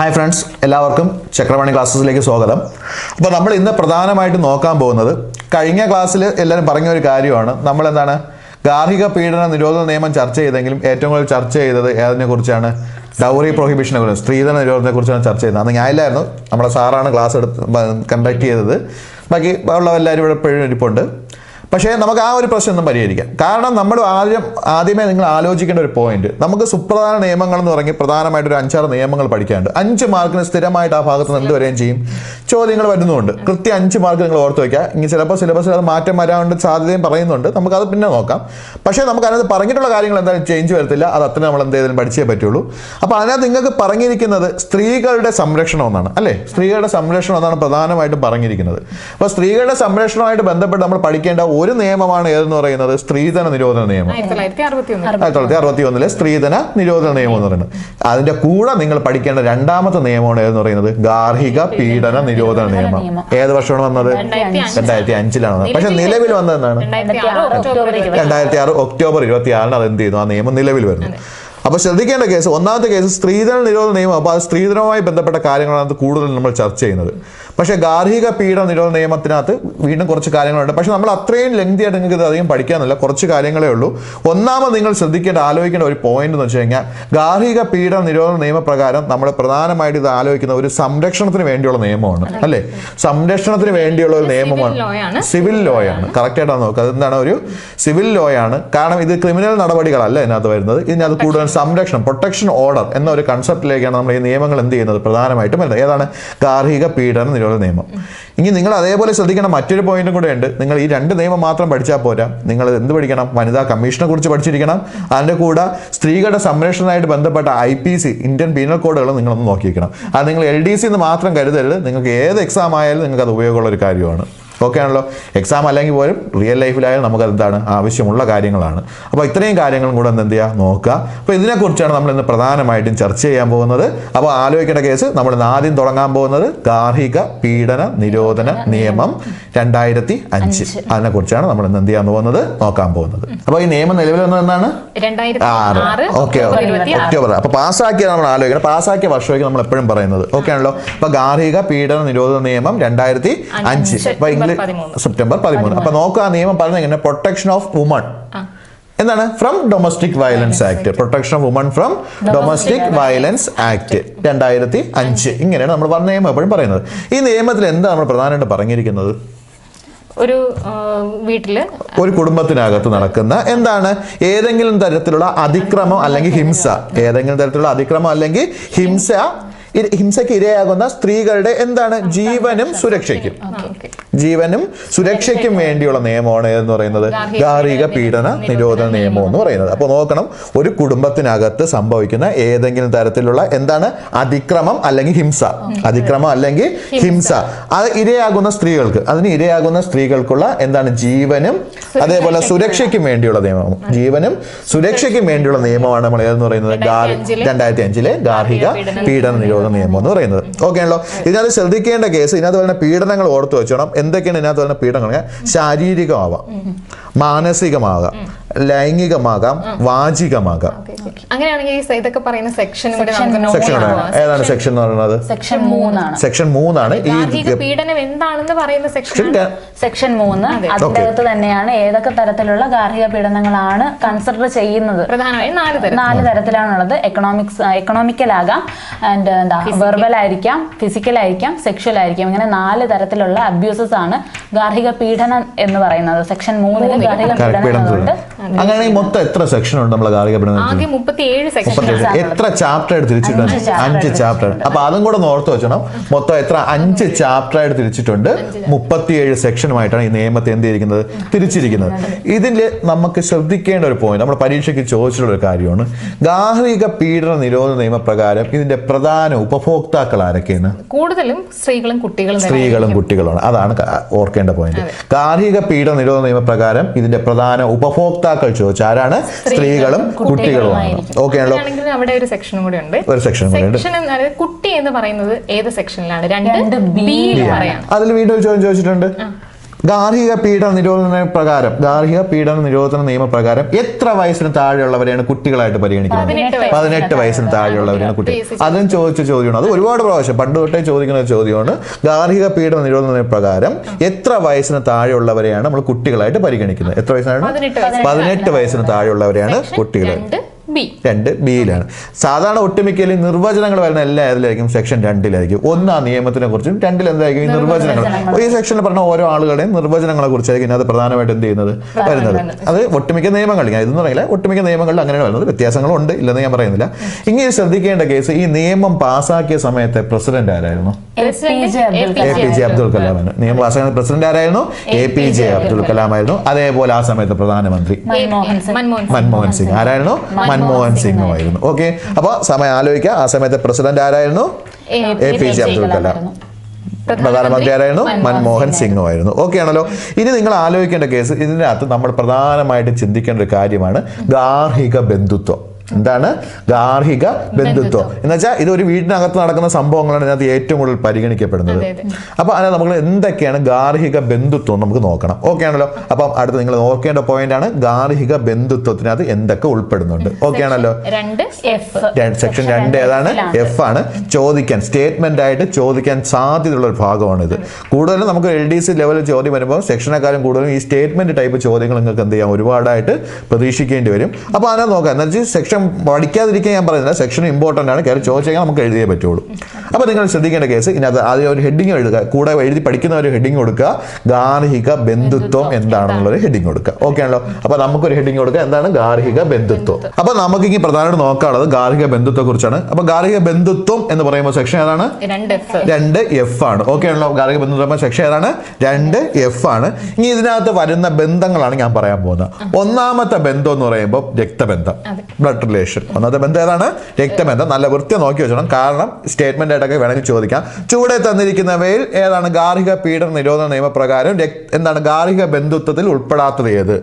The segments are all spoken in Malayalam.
ഹായ് ഫ്രണ്ട്സ്, എല്ലാവർക്കും ചക്രവാണി ക്ലാസ്സസിലേക്ക് സ്വാഗതം. അപ്പോൾ നമ്മൾ ഇന്ന് പ്രധാനമായിട്ട് നോക്കാൻ പോകുന്നത് കഴിഞ്ഞ ക്ലാസ്സിൽ എല്ലാവരും പറഞ്ഞ ഒരു കാര്യമാണ്. നമ്മളെന്താണ് ഗാർഹിക പീഡന നിരോധന നിയമം ചർച്ച ചെയ്തെങ്കിലും ഏറ്റവും കൂടുതൽ ചർച്ച ചെയ്തത് ഏതിനെ കുറിച്ചാണ്? ഡൗറി പ്രൊഹിബിഷനെ കുറിച്ച്, സ്ത്രീധന നിരോധനത്തെ കുറിച്ചാണ് ചർച്ച ചെയ്യുന്നത്. അന്ന് ഞാനില്ലായിരുന്നു, നമ്മുടെ സാറാണ് ക്ലാസ് കണ്ടക്ട് ചെയ്തത്. ബാക്കി ഉള്ള എല്ലാവരും ഇവിടെ എപ്പോഴും ഇരിപ്പുണ്ട്. പക്ഷേ നമുക്ക് ആ ഒരു പ്രശ്നം ഒന്നും പരിഹരിക്കാം. കാരണം നമ്മൾ ആദ്യമേ നിങ്ങൾ ആലോചിക്കേണ്ട ഒരു പോയിന്റ്, നമുക്ക് സുപ്രധാന നിയമങ്ങൾ എന്ന് പറഞ്ഞ് പ്രധാനമായിട്ട് ഒരു 5-6 നിയമങ്ങൾ പഠിക്കാനുണ്ട്. 5 മാർക്കിന് സ്ഥിരമായിട്ട് ആ ഭാഗത്ത് നിന്ന് എന്തുവരെയും ചെയ്യും, ചോദ്യങ്ങൾ വരുന്നുണ്ട്. കൃത്യം 5 മാർക്ക് നിങ്ങൾ ഓർത്ത് വയ്ക്കുക. ഇനി ചിലപ്പോൾ സിലബസിൽ അത് മാറ്റം വരാനുള്ള സാധ്യതയും പറയുന്നുണ്ട്. നമുക്കത് പിന്നെ നോക്കാം. പക്ഷേ നമുക്ക് അതിനകത്ത് പറഞ്ഞിട്ടുള്ള കാര്യങ്ങൾ എന്തായാലും ചേഞ്ച് വരത്തില്ല. അത് അത്ര നമ്മൾ എന്തെങ്കിലും പഠിച്ചേ പറ്റുള്ളൂ. അപ്പോൾ അതിനകത്ത് നിങ്ങൾക്ക് പറഞ്ഞിരിക്കുന്നത് സ്ത്രീകളുടെ സംരക്ഷണം എന്നാണ്, അല്ലേ? സ്ത്രീകളുടെ സംരക്ഷണം എന്നാണ് പ്രധാനമായിട്ടും പറഞ്ഞിരിക്കുന്നത്. അപ്പോൾ സ്ത്രീകളുടെ സംരക്ഷണവുമായിട്ട് ബന്ധപ്പെട്ട് നമ്മൾ പഠിക്കേണ്ട ഒരു നിയമമാണ് ഏതെന്ന് പറയുന്നത് സ്ത്രീധന നിരോധന നിയമം. 1961 സ്ത്രീധന നിരോധന നിയമം എന്ന് പറയുന്നത്. അതിന്റെ കൂടെ നിങ്ങൾ പഠിക്കേണ്ട രണ്ടാമത്തെ നിയമമാണ് ഏതെന്ന് പറയുന്നത് ഗാർഹിക പീഡന നിരോധന നിയമം. ഏത് വർഷമാണ് വന്നത്? 2005-ലാണ് വന്നത്. പക്ഷെ നിലവിൽ വന്നത് എന്താണ്? 2006 ഒക്ടോബർ 26 അത് എന്ത് ചെയ്യുന്നു, ആ നിയമം നിലവിൽ വരുന്നു. അപ്പോൾ ശ്രദ്ധിക്കേണ്ട കേസ്, ഒന്നാമത്തെ കേസ് സ്ത്രീധന നിരോധന നിയമം. അപ്പോൾ അത് സ്ത്രീധനവുമായി ബന്ധപ്പെട്ട കാര്യങ്ങളാണ് കൂടുതൽ നമ്മൾ ചർച്ച ചെയ്യുന്നത്. പക്ഷേ ഗാർഹിക പീഡന നിരോധന നിയമത്തിനകത്ത് വീണ്ടും കുറച്ച് കാര്യങ്ങളുണ്ട്. പക്ഷെ നമ്മൾ അത്രയും ലെങ്തി ആയിട്ട് നിങ്ങൾക്ക് ഇത് അധികം പഠിക്കാനില്ല, കുറച്ച് കാര്യങ്ങളേ ഉള്ളൂ. ഒന്നാമത് നിങ്ങൾ ശ്രദ്ധിക്കേണ്ട, ആലോചിക്കേണ്ട ഒരു പോയിന്റ് എന്ന് വെച്ച് കഴിഞ്ഞാൽ ഗാർഹിക പീഡന നിരോധന നിയമപ്രകാരം നമ്മൾ പ്രധാനമായിട്ട് ഇത് ആലോചിക്കുന്ന ഒരു സംരക്ഷണത്തിന് വേണ്ടിയുള്ള നിയമമാണ്, അല്ലേ? സംരക്ഷണത്തിന് വേണ്ടിയുള്ള ഒരു നിയമമാണ്, സിവിൽ ലോ ആണ്. കറക്റ്റായിട്ടാണ് നോക്കുക. അതെന്താണ്? ഒരു സിവിൽ ലോ ആണ്. കാരണം ഇത് ക്രിമിനൽ നടപടികളല്ല ഇതിനകത്ത് വരുന്നത്. ഇതിനകത്ത് കൂടുതൽ സംരക്ഷണം, പ്രൊട്ടക്ഷൻ ഓർഡർ എന്ന ഒരു കൺസെപ്റ്റിലേക്കാണ് നമ്മൾ ഈ നിയമങ്ങൾ എന്ത് ചെയ്യുന്നത് പ്രധാനമായിട്ടും വരുന്നത്. ഏതാണ്? ഗാർഹിക പീഡന നിരോധന നിയമം. ഇനി നിങ്ങൾ അതേപോലെ ശ്രദ്ധിക്കണം മറ്റൊരു പോയിന്റും കൂടെ ഉണ്ട്. നിങ്ങൾ ഈ 2 നിയമം മാത്രം പഠിച്ചാൽ പോരാ. നിങ്ങൾ എന്ത് പഠിക്കണം? വനിതാ കമ്മീഷനെ കുറിച്ച് പഠിച്ചിരിക്കണം. അതിൻ്റെ കൂടെ സ്ത്രീകളുടെ സംരക്ഷണമായിട്ട് ബന്ധപ്പെട്ട IPC ഇന്ത്യൻ പീനൽ കോഡുകൾ നിങ്ങളൊന്ന് നോക്കിയിരിക്കണം. അത് നിങ്ങൾ LDC എന്ന് മാത്രം കരുതരുത്. നിങ്ങൾക്ക് ഏത് എക്സാം ആയാലും നിങ്ങൾക്ക് അത് ഉപയോഗമുള്ള ഒരു കാര്യമാണ്. ഓക്കെ ആണല്ലോ? എക്സാം അല്ലെങ്കിൽ പോലും റിയൽ ലൈഫിലായാലും നമുക്ക് എന്താണ് ആവശ്യമുള്ള കാര്യങ്ങളാണ്. അപ്പോൾ ഇത്രയും കാര്യങ്ങളും കൂടെ എന്ത് ചെയ്യുക, നോക്കുക. അപ്പോൾ ഇതിനെക്കുറിച്ചാണ് നമ്മൾ ഇന്ന് പ്രധാനമായിട്ടും ചർച്ച ചെയ്യാൻ പോകുന്നത്. അപ്പോൾ ആലോചിക്കേണ്ട കേസ്, നമ്മൾ ഇന്ന് ആദ്യം തുടങ്ങാൻ പോകുന്നത് ഗാർഹിക പീഡന നിരോധന നിയമം 2005. അതിനെക്കുറിച്ചാണ് നമ്മൾ ഇന്ന് എന്ത് ചെയ്യാൻ പോകുന്നത്, നോക്കാൻ പോകുന്നത്. അപ്പോൾ ഈ നിയമം നിലവിൽ വന്നത് എന്നാണ്? 2006. Okay, October. അപ്പോൾ പാസ്സാക്കിയത് നമ്മൾ ആലോചിക്കണം. പാസ്സാക്കിയ വർഷമൊക്കെ നമ്മൾ എപ്പോഴും പറയുന്നത്. ഓക്കെ ആണല്ലോ? അപ്പോൾ ഗാർഹിക പീഡന നിരോധന നിയമം 2005. അപ്പോൾ സെപ്റ്റംബർ 13. അപ്പൊ നോക്കുക, ആ നിയമം പറഞ്ഞ എങ്ങനെ? പ്രൊട്ടക്ഷൻ ഓഫ് വുമൺ എന്താണ്? From domestic violence act. Protection of woman from domestic violence act 2005. ഇങ്ങനെയാണ് നമ്മൾ പറഞ്ഞ നിയമം എപ്പോഴും പറയുന്നത്. ഈ നിയമത്തിൽ എന്താണ് നമ്മൾ പ്രധാനമായിട്ട് പറഞ്ഞിരിക്കുന്നത്? ഒരു വീട്ടില്, ഒരു കുടുംബത്തിനകത്ത് നടക്കുന്ന എന്താണ് ഏതെങ്കിലും തരത്തിലുള്ള അതിക്രമം അല്ലെങ്കിൽ ഹിംസ, ഏതെങ്കിലും തരത്തിലുള്ള അതിക്രമം അല്ലെങ്കിൽ ഹിംസയ്ക്ക് ഇരയാകുന്ന സ്ത്രീകളുടെ എന്താണ് ജീവനും സുരക്ഷയ്ക്കും വേണ്ടിയുള്ള നിയമമാണ് എന്ന് പറയുന്നത് ഗാർഹിക പീഡന നിരോധന നിയമം എന്ന് പറയുന്നത്. അപ്പോൾ നോക്കണം, ഒരു കുടുംബത്തിനകത്ത് സംഭവിക്കുന്ന ഏതെങ്കിലും തരത്തിലുള്ള എന്താണ് അതിക്രമം അല്ലെങ്കിൽ ഹിംസ അത് ഇരയാകുന്ന സ്ത്രീകൾക്ക്, അതിന് ഇരയാകുന്ന സ്ത്രീകൾക്കുള്ള എന്താണ് ജീവനും അതേപോലെ സുരക്ഷയ്ക്കും വേണ്ടിയുള്ള നിയമം. ജീവനും സുരക്ഷയ്ക്കും വേണ്ടിയുള്ള നിയമമാണ് നമ്മൾ ഏതെന്ന് പറയുന്നത് 2005 ഗാർഹിക പീഡന നിരോധന നിയമം എന്ന് പറയുന്നത്. ഓക്കെ ആണല്ലോ? ഇതിനകത്ത് ശ്രദ്ധിക്കേണ്ട കേസ്, ഇതിനകത്ത് വരുന്ന പീഡനങ്ങൾ ഓർത്തു വെച്ചോണം. എന്തൊക്കെയാണ് ഇതിനകത്ത് വരുന്ന പീഡനങ്ങൾ? ശാരീരികമാവാം, മാനസികമാകാം, ലൈംഗികമാകാം, വാചികമാകാം. അങ്ങനെയാണെങ്കിൽ ഇതൊക്കെ പറയുന്ന സെക്ഷൻ ഏതാണ് സെക്ഷൻ എന്ന് പറയുന്നത്? സെക്ഷൻ 3 ആണ്. ഈ പീഡനം എന്താണെന്ന് പറയുന്ന സെക്ഷൻ 3. അതിനകത്ത് തന്നെയാണ് ഏതൊക്കെ തരത്തിലുള്ള ഗാർഹിക പീഡനങ്ങളാണ് കൺസിഡർ ചെയ്യുന്നത്. പ്രധാനമായും 4 തരത്തിലാണുള്ളത്. എക്കണോമിക്കൽ ആകാം, ആൻഡ് വെർബൽ ആയിരിക്കാം, ഫിസിക്കൽ ആയിരിക്കാം, സെക്ഷൽ ആയിരിക്കാം. ഇങ്ങനെ 4 തരത്തിലുള്ള അബ്യൂസസ് ആണ് ഗാർഹിക പീഡനം എന്ന് പറയുന്നത്. സെക്ഷൻ 3 ഗാർഹിക പീഡനങ്ങളുണ്ട്. അങ്ങനെയാണെങ്കിൽ മൊത്തം എത്ര സെക്ഷൻ ഉണ്ട് നമ്മളെ ഗാർഹിക പീഡനത്തിൽ? 37 സെക്ഷൻ. എത്ര ചാപ്റ്റർ ആയിട്ട് തിരിച്ചിട്ടുണ്ട്? 5 ചാപ്റ്റർ. അപ്പൊ അതും കൂടെ ഓർത്ത് വെച്ചണം. മൊത്തം എത്ര? 5 ചാപ്റ്റർ ആയിട്ട് തിരിച്ചിട്ടുണ്ട്. 37 സെക്ഷനുമായിട്ടാണ് ഈ നിയമത്തെ എന്ത് ചെയ്തിരിക്കുന്നത്, തിരിച്ചിരിക്കുന്നത്. ഇതിൽ നമുക്ക് ശ്രദ്ധിക്കേണ്ട ഒരു പോയിന്റ്, നമ്മുടെ പരീക്ഷയ്ക്ക് ചോദിച്ചിട്ടുള്ള ഒരു കാര്യമാണ്. ഗാർഹിക പീഡന നിരോധന നിയമപ്രകാരം ഇതിന്റെ പ്രധാന ഉപഭോക്താക്കൾ ആരൊക്കെയാണ്? കൂടുതലും സ്ത്രീകളും കുട്ടികളുമാണ്. അതാണ് ഓർക്കേണ്ട പോയിന്റ്. ഗാർഹിക പീഡന നിരോധന നിയമപ്രകാരം ഇതിന്റെ പ്രധാന ഉപഭോക്താക്കൾ ചോദിച്ചാൽ ആരാണ്? സ്ത്രീകളും കുട്ടികളുമാണ്. ഓക്കെ ആണല്ലോ? അവിടെ ഒരു സെക്ഷനും കൂടെ ഉണ്ട്. കുട്ടി എന്ന് പറയുന്നത് ഏത് സെക്ഷനിലാണ്? 2B. അതിൽ വീണ്ടും ചോദ്യം ചോദിച്ചിട്ടുണ്ട്. ഗാർഹിക പീഡന നിരോധന നിയമപ്രകാരം എത്ര വയസ്സിന് താഴെയുള്ളവരെയാണ് കുട്ടികളായിട്ട് പരിഗണിക്കുന്നത്? 18 വയസ്സിന് താഴെയുള്ളവരെയാണ് കുട്ടികൾ. അതും ചോദിച്ച ചോദ്യമാണ്. അത് ഒരുപാട് പ്രാവശ്യം പണ്ട് തൊട്ടേ ചോദിക്കുന്ന ചോദ്യമാണ്. ഗാർഹിക പീഡന നിരോധന നിയമപ്രകാരം എത്ര വയസ്സിന് താഴെയുള്ളവരെയാണ് നമ്മൾ കുട്ടികളായിട്ട് പരിഗണിക്കുന്നത്? എത്ര വയസ്സാണ്? 18 വയസ്സിന് താഴെയുള്ളവരെയാണ് കുട്ടികൾ. 2 ബിയിലാണ്. സാധാരണ ഒട്ടുമിക്കലും നിർവചനങ്ങൾ വരുന്ന എല്ലാ ഇതിലായിരിക്കും സെക്ഷൻ 2-ലായിരിക്കും. 1 ആ നിയമത്തിനെ കുറിച്ചും 2 എന്തായിരിക്കും നിർവചനങ്ങൾ. ഈ സെക്ഷനിൽ പറഞ്ഞ ഓരോ ആളുകളുടെയും നിർവചനങ്ങളെ കുറിച്ചായിരിക്കും അത് പ്രധാനമായിട്ട് എന്ത് ചെയ്യുന്നത് വരുന്നത്. അത് ഒട്ടുമിക്ക നിയമങ്ങൾ, ഞാൻ ഇതെന്ന് പറയില്ല, ഒട്ടുമിക്ക നിയമങ്ങളിൽ അങ്ങനെയാണ് വരുന്നത്. വ്യത്യാസങ്ങളുണ്ട്, ഇല്ലെന്ന് ഞാൻ പറയുന്നില്ല. ഇങ്ങനെ ശ്രദ്ധിക്കേണ്ട കേസ്, ഈ നിയമം പാസ്സാക്കിയ സമയത്തെ പ്രസിഡന്റ് ആരായിരുന്നു? APJ അബ്ദുൽ കലാമാണ്. നിയമം പാസ്സാക്കിയ പ്രസിഡന്റ് ആരായിരുന്നു? APJ അബ്ദുൽ കലാം ആയിരുന്നു. അതേപോലെ ആ സമയത്ത് പ്രധാനമന്ത്രി മൻമോഹൻ സിംഗ് ആരായിരുന്നു? മൻമോഹൻ സിംഗ് ആയിരുന്നു. ഓക്കെ, അപ്പൊ സമയം ആലോചിക്കുക. ആ സമയത്തെ പ്രസിഡന്റ് ആരായിരുന്നു? APJ അബ്ദുൽ കലാം. പ്രധാനമന്ത്രി ആരായിരുന്നു? മൻമോഹൻ സിംഗ് ആയിരുന്നു. ഓക്കെ ആണല്ലോ. ഇനി നിങ്ങൾ ആലോചിക്കേണ്ട കേസ്, ഇതിനകത്ത് നമ്മൾ പ്രധാനമായിട്ട് ചിന്തിക്കേണ്ട ഒരു കാര്യമാണ് ഗാർഹിക ബന്ധുത്വം. എന്താണ് ഗാർഹിക ബന്ധുത്വം എന്ന് വെച്ചാൽ? ഇത് ഒരു വീടിനകത്ത് നടക്കുന്ന സംഭവങ്ങളാണ് ഇതിനകത്ത് ഏറ്റവും കൂടുതൽ പരിഗണിക്കപ്പെടുന്നത്. അപ്പൊ അതിനകത്ത് നമ്മൾ എന്തൊക്കെയാണ് ഗാർഹിക ബന്ധുത്വം നമുക്ക് നോക്കണം. ഓക്കെ ആണല്ലോ. അപ്പം അടുത്ത് നിങ്ങൾ നോക്കേണ്ട പോയിന്റ് ആണ് ഗാർഹിക ബന്ധുത്വത്തിനകത്ത് എന്തൊക്കെ ഉൾപ്പെടുന്നുണ്ട്. ഓക്കെ ആണല്ലോ. സെക്ഷൻ 2 ഏതാണ്? F ആണ്. ചോദിക്കാൻ, സ്റ്റേറ്റ്മെന്റ് ആയിട്ട് ചോദിക്കാൻ സാധ്യതയുള്ള ഒരു ഭാഗമാണ് ഇത്. കൂടുതലും നമുക്ക് LDC ലെവലിൽ ചോദ്യം വരുമ്പോൾ സെക്ഷനെക്കാളും കൂടുതലും ഈ സ്റ്റേറ്റ്മെന്റ് ടൈപ്പ് ചോദ്യങ്ങൾ നിങ്ങൾക്ക് എന്ത് ചെയ്യാം, ഒരുപാടായിട്ട് പ്രതീക്ഷിക്കേണ്ടി വരും. അപ്പൊ അതിനെ നോക്കാം. എന്നു വെച്ചാൽ സെക്ഷൻ പഠിക്കാതിരിക്കാൻ ഞാൻ പറയുന്നില്ല, സെക്ഷൻ ഇമ്പോർട്ടൻ്റ് ആണ്. കയറി ചോദിച്ചാൽ നമുക്ക് എഴുതിയേ പറ്റുള്ളൂ. അപ്പോൾ നിങ്ങൾ ശ്രദ്ധിക്കേണ്ട കേസ്, ഇതിനകത്ത് ആദ്യം ഒരു ഹെഡിങ് എഴുതുക, കൂടെ എഴുതി പഠിക്കുന്ന ഒരു ഹെഡിങ് കൊടുക്കുക. ഗാർഹിക ബന്ധുത്വം എന്താണെന്നുള്ളൊരു ഹെഡിങ് കൊടുക്കുക. ഓക്കെ ആണല്ലോ. അപ്പോൾ നമുക്കൊരു ഹെഡിങ് കൊടുക്കുക, എന്താണ് ഗാർഹിക ബന്ധുത്വം. അപ്പോൾ നമുക്ക് ഇനി പ്രധാനമായിട്ട് നോക്കാനുള്ളത് ഗാർഹിക ബന്ധുത്വത്തെ കുറിച്ചാണ്. അപ്പോൾ ഗാർഹിക ബന്ധുത്വം എന്ന് പറയുമ്പോൾ സെക്ഷൻ ഏതാണ്? 2F ആണ്. ഓക്കെ ആണല്ലോ. ഗാർഹിക ബന്ധുത്വം സെക്ഷൻ ഏതാണ്? 2F ആണ്. ഇനി ഇതിനകത്ത് വരുന്ന ബന്ധങ്ങളാണ് ഞാൻ പറയാൻ പോകുന്നത്. ഒന്നാമത്തെ ബന്ധം എന്ന് പറയുമ്പോൾ രക്തബന്ധം, ബ്ലഡ് റിലേഷൻ. ഒന്നാമത്തെ ബന്ധം ഏതാണ്? രക്തബന്ധം. നല്ല വൃത്തി നോക്കി വെച്ചോണം, കാരണം സ്റ്റേറ്റ്മെന്റ് ആയിട്ടൊക്കെ വേണമെങ്കിൽ ചോദിക്കാം. ചൂടെ തന്നിരിക്കുന്നവയിൽ ഏതാണ് ഗാർഹിക പീഡന നിരോധന നിയമപ്രകാരം എന്താണ് ഗാർഹിക ബന്ധുത്വത്തിൽ ഉൾപ്പെടാത്തത് ഏത്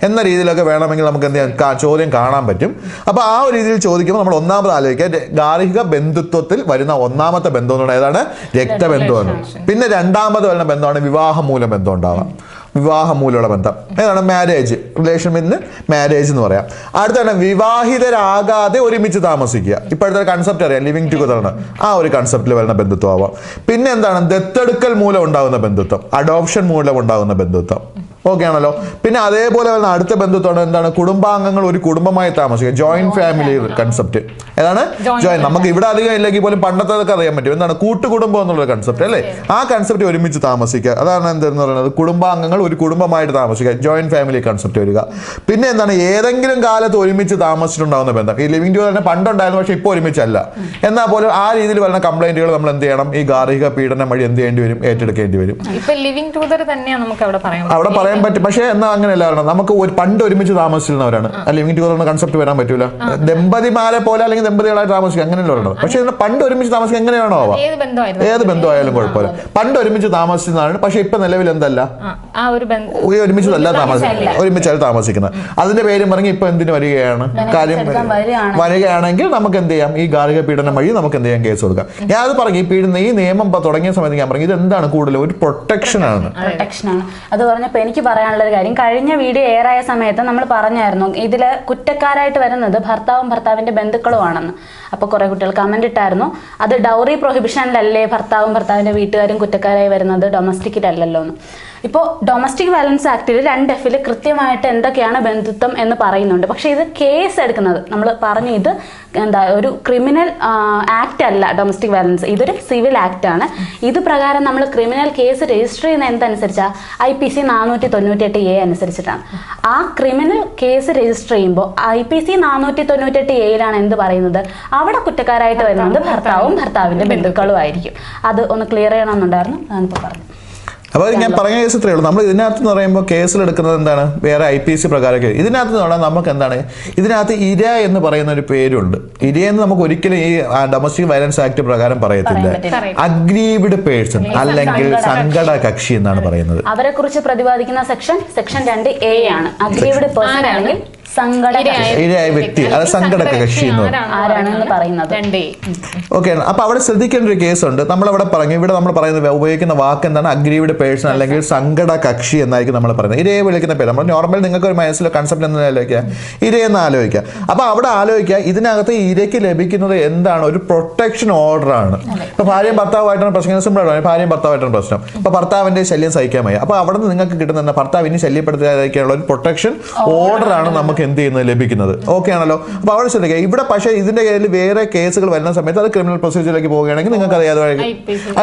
എന്ന രീതിയിലൊക്കെ വേണമെങ്കിൽ നമുക്ക് എന്ത് ചെയ്യാം, ചോദ്യം കാണാൻ പറ്റും. അപ്പൊ ആ ഒരു രീതിയിൽ ചോദിക്കുമ്പോൾ നമ്മൾ ഒന്നാമത് ആലോചിക്കുക, ഗാർഹിക ബന്ധുത്വത്തിൽ വരുന്ന ഒന്നാമത്തെ ബന്ധം എന്ന് പറയുന്നത് ഏതാണ്? രക്തബന്ധമാണ്. പിന്നെ രണ്ടാമത് വരുന്ന ബന്ധമാണ് വിവാഹമൂല ബന്ധം ഉണ്ടാവാം. വിവാഹമൂലമുള്ള ബന്ധം ഏതാണ്? മാരേജ് റിലേഷൻ വിത്ത് മാരേജ് എന്ന് പറയാം. അടുത്താണ് വിവാഹിതരാകാതെ ഒരുമിച്ച് താമസിക്കുക. ഇപ്പോഴത്തെ കൺസെപ്റ്റ് അറിയാം, ലിവിങ് ടുഗദർ ആണ്. ആ ഒരു കൺസെപ്റ്റിൽ വരുന്ന ബന്ധുത്വം ആവാം. പിന്നെ എന്താണ്? ദത്തെടുക്കൽ മൂലം ഉണ്ടാകുന്ന ബന്ധുത്വം, അഡോപ്ഷൻ മൂലം ഉണ്ടാകുന്ന ബന്ധുത്വം. ഓക്കെ ആണല്ലോ. പിന്നെ അതേപോലെ വരുന്ന അടുത്ത ബന്ധുത്വമാണ് എന്താണ്? കുടുംബാംഗങ്ങൾ ഒരു കുടുംബമായി താമസിക്കുക, ജോയിന്റ് ഫാമിലി കൺസെപ്റ്റ്. ഏതാണ്? ജോയിന്റ്. നമുക്ക് ഇവിടെ അധികം ഇല്ലെങ്കിൽ പോലും പണ്ടത്തേതൊക്കെ അറിയാൻ പറ്റും. എന്താണ്? കൂട്ടുകുടുംബം എന്നുള്ള കൺസെപ്റ്റ് അല്ലേ? ആ കൺസെപ്റ്റ് ഒരുമിച്ച് താമസിക്കുക, അതാണ് എന്തെന്ന് പറയുന്നത്? കുടുംബാംഗങ്ങൾ ഒരു കുടുംബമായിട്ട് താമസിക്കുക, ജോയിന്റ് ഫാമിലി കൺസെപ്റ്റ് വരിക. പിന്നെ എന്താണ്? ഏതെങ്കിലും കാലത്ത് ഒരുമിച്ച് താമസിച്ചിട്ടുണ്ടാകുന്ന ബന്ധം. ഈ ലിവിംഗ് ടുഗദർ തന്നെ പണ്ടുണ്ടായിരുന്നു, പക്ഷെ ഇപ്പോൾ ഒരുമിച്ചല്ല. എന്നാൽ പോലും ആ രീതിയിൽ വരുന്ന കംപ്ലൈന്റുകൾ നമ്മൾ എന്ത് ചെയ്യണം? ഈ ഗാർഹിക പീഡനം വഴി എന്ത് ചെയ്യേണ്ടി വരും? ഏറ്റെടുക്കേണ്ടി വരും. അവിടെ പറയാൻ പറ്റും, പക്ഷേ എന്നാൽ അങ്ങനെയല്ല. നമുക്ക് നമുക്ക് ഒരുമിച്ച് താമസിച്ചിരുന്നവരാണ്. ലിവിംഗ് ടുഗദർ എന്ന കൺസെപ്റ്റ് വരാൻ പറ്റൂല. ദമ്പതിമാരെ പോലെ അല്ലെങ്കിൽ ദമ്പതികളായിട്ട് താമസിക്കുക, അങ്ങനെയല്ല പറയുന്നത്. പക്ഷേ പണ്ട് ഒരുമിച്ച് താമസിക്കുക എങ്ങനെയാണോ ആവാം, ഏത് ബന്ധമായാലും കുഴപ്പമില്ല. പണ്ട് ഒരുമിച്ച് താമസിച്ചതാണ്, പക്ഷെ ഇപ്പൊ നിലവിൽ എന്തല്ല, ഒരുമിച്ചല്ല താമസിക്കുന്നത്. അതിന്റെ പേരും പറഞ്ഞ് ഇപ്പൊ എന്തിനു വരികയാണ്? കാര്യം വരികയാണെങ്കിൽ നമുക്ക് എന്ത് ചെയ്യാം? ഈ ഗാർഹിക പീഡനം വഴി നമുക്ക് എന്ത് ചെയ്യാം? കേസ് കൊടുക്കാം. ഞാൻ അത് പറഞ്ഞു, ഈ നിയമം തുടങ്ങിയ സമയത്ത് ഞാൻ പറഞ്ഞു ഇത് എന്താണ് കൂടുതൽ ഒരു പ്രൊട്ടക്ഷൻ ആണ്. അത് പറഞ്ഞപ്പോൾ എനിക്ക് പറയാനുള്ള ഒരു കാര്യം, കഴിഞ്ഞ വീഡിയോ എയറായ സമയത്ത് നമ്മൾ പറഞ്ഞായിരുന്നു ഇതില് കുറ്റക്കാരായിട്ട് വരുന്നത് ഭർത്താവും ഭർത്താവിന്റെ ബന്ധുക്കളുമാണെന്ന്. അപ്പോൾ കുറെ കുട്ടികൾ കമന്റ് ഇട്ടായിരുന്നു, അത് ഡൗറി പ്രൊഹിബിഷനിലല്ലേ ഭർത്താവും ഭർത്താവിന്റെ വീട്ടുകാരും കുറ്റക്കാരായി വരുന്നത്, ഡൊമസ്റ്റിക്കിലല്ലല്ലോ എന്ന്. ഇപ്പോൾ ഡൊമസ്റ്റിക് വയലൻസ് ആക്ടിൽ 2Fൽ കൃത്യമായിട്ട് എന്തൊക്കെയാണ് ബന്ധുത്വം എന്ന് പറയുന്നുണ്ട്. പക്ഷേ ഇത് കേസ് എടുക്കുന്നത് നമ്മൾ പറഞ്ഞു, ഇത് ഒരു ക്രിമിനൽ ആക്ട് അല്ല ഡൊമസ്റ്റിക് വയലൻസ്, ഇതൊരു സിവിൽ ആക്ട് ആണ്. ഇത് പ്രകാരം നമ്മൾ ക്രിമിനൽ കേസ് രജിസ്റ്റർ ചെയ്യുന്ന എന്തനുസരിച്ചാണ്? IPC 498A അനുസരിച്ചിട്ടാണ്. ആ ക്രിമിനൽ കേസ് രജിസ്റ്റർ ചെയ്യുമ്പോൾ IPC 498Aയിലാണ് എന്ത് പറയുന്നത്? അവിടെ കുറ്റക്കാരായിട്ട് വരുന്നത് ഭർത്താവും ഭർത്താവിന്റെ ബന്ധുക്കളും ആയിരിക്കും. അത് ഒന്ന് ക്ലിയർ ചെയ്യണമെന്നുണ്ടായിരുന്നു, ഞാനിപ്പോൾ പറഞ്ഞു. അപ്പോൾ ഞാൻ പറഞ്ഞ കേസ് ഇത്രയേ ഉള്ളൂ. നമ്മൾ ഇതിനകത്ത് എന്ന് പറയുമ്പോൾ കേസിലെടുക്കുന്നത് എന്താണ്? വേറെ IPC പ്രകാരം. ഇതിനകത്ത് എന്ന് പറഞ്ഞാൽ നമുക്ക് എന്താണ്? ഇതിനകത്ത് ഇര എന്ന് പറയുന്ന ഒരു പേരുണ്ട്. ഇരയെന്ന് നമുക്ക് ഒരിക്കലും ഈ ഡൊമസ്റ്റിക് വയലൻസ് ആക്ട് പ്രകാരം പറയത്തില്ല. അഗ്രീവ്ഡ് പേഴ്സൺ അല്ലെങ്കിൽ സംഘട കക്ഷി എന്നാണ് പറയുന്നത്. അവരെ കുറിച്ച് പ്രതിപാദിക്കുന്ന സെക്ഷൻ 2A ആണ്. അഗ്രീവ്ഡ് പേഴ്സൺ അല്ലെങ്കിൽ ഇരയായ വ്യക്തി, അത് സങ്കട കക്ഷി എന്ന് പറയും. ആരാണെന്ന് പറയുന്നത്. ഓക്കെ, അപ്പൊ അവിടെ ശ്രദ്ധിക്കേണ്ട ഒരു കേസുണ്ട്. നമ്മളവിടെ പറഞ്ഞു, ഇവിടെ നമ്മൾ പറയുന്നത് ഉപയോഗിക്കുന്ന വാക്ക് എന്താണ്? അഗ്രീവ്ഡ് പേഴ്സൺ അല്ലെങ്കിൽ സങ്കട കക്ഷി എന്നായിരിക്കും നമ്മൾ പറയുന്നത്. ഇരയെ വിളിക്കുന്ന പേര് നമ്മൾ നോർമൽ നിങ്ങൾക്ക് ഒരു മനസ്സിലെ കൺസെപ്റ്റ് എന്ന് ആലോചിക്കുക, ഇരയെന്ന് ആലോചിക്കുക. അപ്പൊ അവിടെ ആലോചിക്കുക, ഇതിനകത്ത് ഇരയ്ക്ക് ലഭിക്കുന്നത് എന്താണ്? ഒരു പ്രൊട്ടക്ഷൻ ഓർഡർ ആണ്. ഇപ്പൊ ഭാര്യയും ഭർത്താവായിട്ടാണ് പ്രശ്നം, സിമ്പിൾ ആണ്, ഭാര്യയും ഭർത്താവായിട്ടാണ് പ്രശ്നം. ഇപ്പൊ ഭർത്താവിന്റെ ശല്യം സഹിക്കാൻ വയ്യ, അപ്പൊ അവിടെ നിന്ന് നിങ്ങൾക്ക് കിട്ടുന്ന ഭർത്താവിനെ ശല്യപ്പെടുത്താതിരിക്കാനുള്ള ഒരു പ്രൊട്ടക്ഷൻ ഓർഡർ ആണ് നമുക്ക് എന്ത് ചെയ്യുന്നത് ലഭിക്കുന്നത്. ഓക്കെ ആണല്ലോ. അപ്പൊ അവിടെ ശ്രദ്ധിക്കുക, ഇവിടെ പക്ഷേ ഇതിന്റെ കയ്യിൽ വേറെ കേസുകൾ വരുന്ന സമയത്ത് അത് ക്രിമിനൽ പ്രൊസീജിയറിലേക്ക് പോവുകയാണെങ്കിൽ നിങ്ങൾക്ക് അറിയാതെ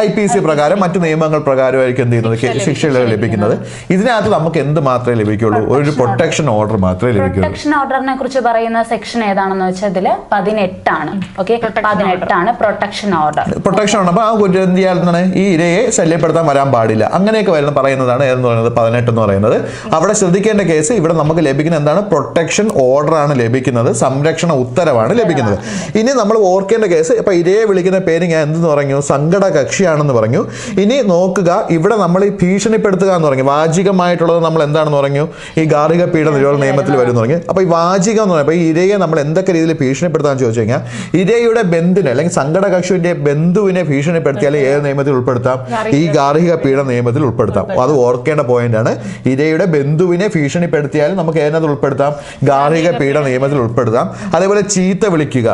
IPC പ്രകാരം മറ്റു നിയമങ്ങൾ പ്രകാരമായിരിക്കും എന്ത് ചെയ്യുന്നത് ശിക്ഷകൾ ലഭിക്കുന്നത്. ഇതിനകത്ത് നമുക്ക് എന്ത് മാത്രമേ ലഭിക്കുള്ളൂ? ഒരു പ്രൊട്ടക്ഷൻ ഓർഡർ മാത്രമേ ലഭിക്കുള്ളൂ. പ്രൊട്ടക്ഷൻ ഓർഡറിനെ കുറിച്ച് പറയുന്ന സെക്ഷൻ ഏതാണെന്ന് വെച്ചാൽ ഇതിൽ 18 ആണ്. ഓക്കെ, 18 ആണ് പ്രൊട്ടക്ഷൻ ഓർഡർ. പ്രൊട്ടക്ഷൻ ആണ്. അപ്പൊ ആ കുറ്റം എന്ത് ചെയ്യാൻ ഈ ഇരയെ ശല്യപ്പെടുത്താൻ വരാൻ പാടില്ല, അങ്ങനെയൊക്കെ പറയുന്നതാണ് ഏതെന്ന് പറയുന്നത് 18 എന്ന് പറയുന്നത്. അവിടെ ശ്രദ്ധിക്കേണ്ട കേസ്, ഇവിടെ നമുക്ക് ലഭിക്കുന്ന എന്താണ്? പ്രൊട്ടക്ഷൻ ഓർഡർ ആണ് ലഭിക്കുന്നത്, സംരക്ഷണ ഉത്തരവാണ് ലഭിക്കുന്നത്. ഇനി നമ്മൾ ഓർക്കേണ്ട കേസ്, ഇപ്പൊ ഇരയെ വിളിക്കുന്ന പേര് ഞാൻ എന്തെന്ന് പറഞ്ഞു? സങ്കട കക്ഷിയാണെന്ന് പറഞ്ഞു. ഇനി നോക്കുക, ഇവിടെ നമ്മൾ ഈ ഭീഷണിപ്പെടുത്തുക എന്ന് പറഞ്ഞു, വാചികമായിട്ടുള്ളത് നമ്മൾ എന്താണെന്ന് പറഞ്ഞു? ഈ ഗാർഹിക പീഡന നിരോധന നിയമത്തിൽ വരും പറഞ്ഞു. അപ്പൊ ഈ വാചികം എന്ന് പറയുമ്പോൾ ഈ ഇരയെ നമ്മൾ എന്തൊക്കെ രീതിയിൽ ഭീഷണിപ്പെടുത്താൻ ചോദിച്ചു കഴിഞ്ഞാൽ, ഇരയുടെ ബന്ധുവിനെ അല്ലെങ്കിൽ സങ്കട കക്ഷിയുടെ ബന്ധുവിനെ ഭീഷണിപ്പെടുത്തിയാൽ ഏത് നിയമത്തിൽ ഉൾപ്പെടുത്താം? ഈ ഗാർഹിക പീഡന നിയമത്തിൽ ഉൾപ്പെടുത്താം. അത് ഓർക്കേണ്ട പോയിന്റ് ആണ്. ഇരയുടെ ബന്ധുവിനെ ഭീഷണിപ്പെടുത്തിയാലും നമുക്ക് ഏതിനകത്ത് ഉൾപ്പെടുത്താം? ഗാർഹിക പീഡന നിയമത്തിൽ ഉൾപ്പെടുത്താം. അതേപോലെ ചീത്ത വിളിക്കുക,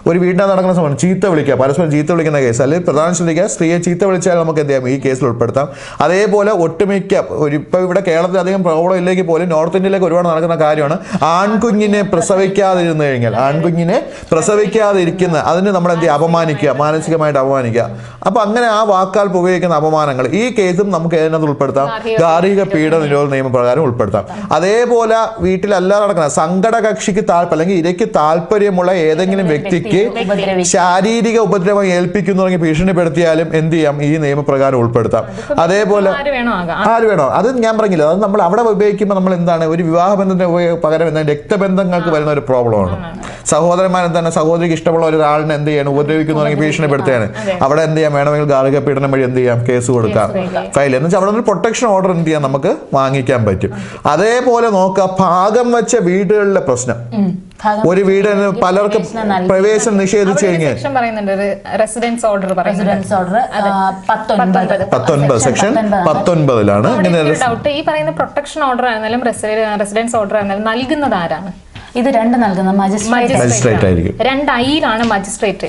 ഒരു വീടിനകത്ത് നടക്കുന്ന സമയം ചീത്ത വിളിക്കുക, പരസ്പരം ചീത്ത വിളിക്കുന്ന കേസ്, അല്ലെങ്കിൽ പ്രധാനം ശ്രദ്ധിക്കുക, സ്ത്രീയെ ചീത്ത വിളിച്ചാൽ നമുക്ക് എന്ത് ചെയ്യാം? ഈ കേസിൽ ഉൾപ്പെടുത്താം. അതേപോലെ ഒട്ടുമിക്ക ഇപ്പൊ ഇവിടെ കേരളത്തിൽ അധികം പ്രോബ്ലം ഇല്ലെങ്കിൽ പോലും നോർത്ത് ഇന്ത്യയിലേക്ക് ഒരുപാട് നടക്കുന്ന കാര്യമാണ് ആൺകുഞ്ഞിനെ പ്രസവിക്കാതിരുന്നു കഴിഞ്ഞാൽ, ആൺകുഞ്ഞിനെ പ്രസവിക്കാതിരിക്കുന്ന അതിന് നമ്മൾ എന്ത് ചെയ്യുക? അപമാനിക്കുക, മാനസികമായിട്ട് അപമാനിക്കുക. അപ്പൊ അങ്ങനെ ആ വാക്കാൽ ഉപയോഗിക്കുന്ന അപമാനങ്ങൾ, ഈ കേസും നമുക്ക് ഏതിനകത്ത് ഉൾപ്പെടുത്താം? ഗാർഹിക പീഡന നിരോധന നിയമപ്രകാരം ഉൾപ്പെടുത്താം. അതേപോലെ വീട്ടിലല്ലാതെ നടക്കുന്ന സങ്കട കക്ഷിക്ക് അല്ലെങ്കിൽ ഇരയ്ക്ക് താല്പര്യമുള്ള ഏതെങ്കിലും വ്യക്തിക്ക് ശാരീരിക ഉപദ്രവം ഏൽപ്പിക്കുന്നു ഭീഷണിപ്പെടുത്തിയാലും എന്ത് ചെയ്യാം? ഈ നിയമപ്രകാരം ഉൾപ്പെടുത്താം. അതേപോലെ ആര് വേണോ, അത് ഞാൻ പറഞ്ഞില്ല, അത് നമ്മൾ അവിടെ ഉപയോഗിക്കുമ്പോൾ നമ്മൾ എന്താണ്? ഒരു വിവാഹ ബന്ധത്തിന് പകരം എന്താണ്? രക്തബന്ധങ്ങൾക്ക് വരുന്ന ഒരു പ്രോബ്ലമാണ്. സഹോദരന്മാർ എന്താണ്? സഹോദരിക്ക് ഇഷ്ടമുള്ള ഒരാളിനെ എന്ത് ചെയ്യണം? ഉപദ്രവിക്കുന്നു ഭീഷണിപ്പെടുത്തുകയാണ്. അവിടെ എന്ത് ചെയ്യാം? വേണമെങ്കിൽ ഗാർഹിക പീഡനം വഴി എന്ത് ചെയ്യാം? കേസ് കൊടുക്കാം, ഫയൽ എന്ന് വെച്ചാൽ അവിടെ ഒരു പ്രൊട്ടക്ഷൻ ഓർഡർ എന്ത് ചെയ്യാം? നമുക്ക് വാങ്ങിക്കാൻ പറ്റും. അതേപോലെ നോക്കുക, ഭാഗം വെച്ച വീടുകളിലെ പ്രശ്നം. ഒരു വീട് പലർക്കും പ്രവേശനം നിഷേധിച്ചു കഴിഞ്ഞാൽ റെസിഡൻസ് ഓർഡർ 19 സെക്ഷൻ 19 ഈ പറയുന്ന പ്രൊട്ടക്ഷൻ ഓർഡർ ആയിരുന്നാലും റെസിഡൻസ് ഓർഡർ ആയിരുന്നാലും നൽകുന്നത് ആരാണ്? ഇത് രണ്ട് നൽകുന്ന മജിസ്ട്രേറ്റ് ആയിരിക്കും. 2I മജിസ്ട്രേറ്റ്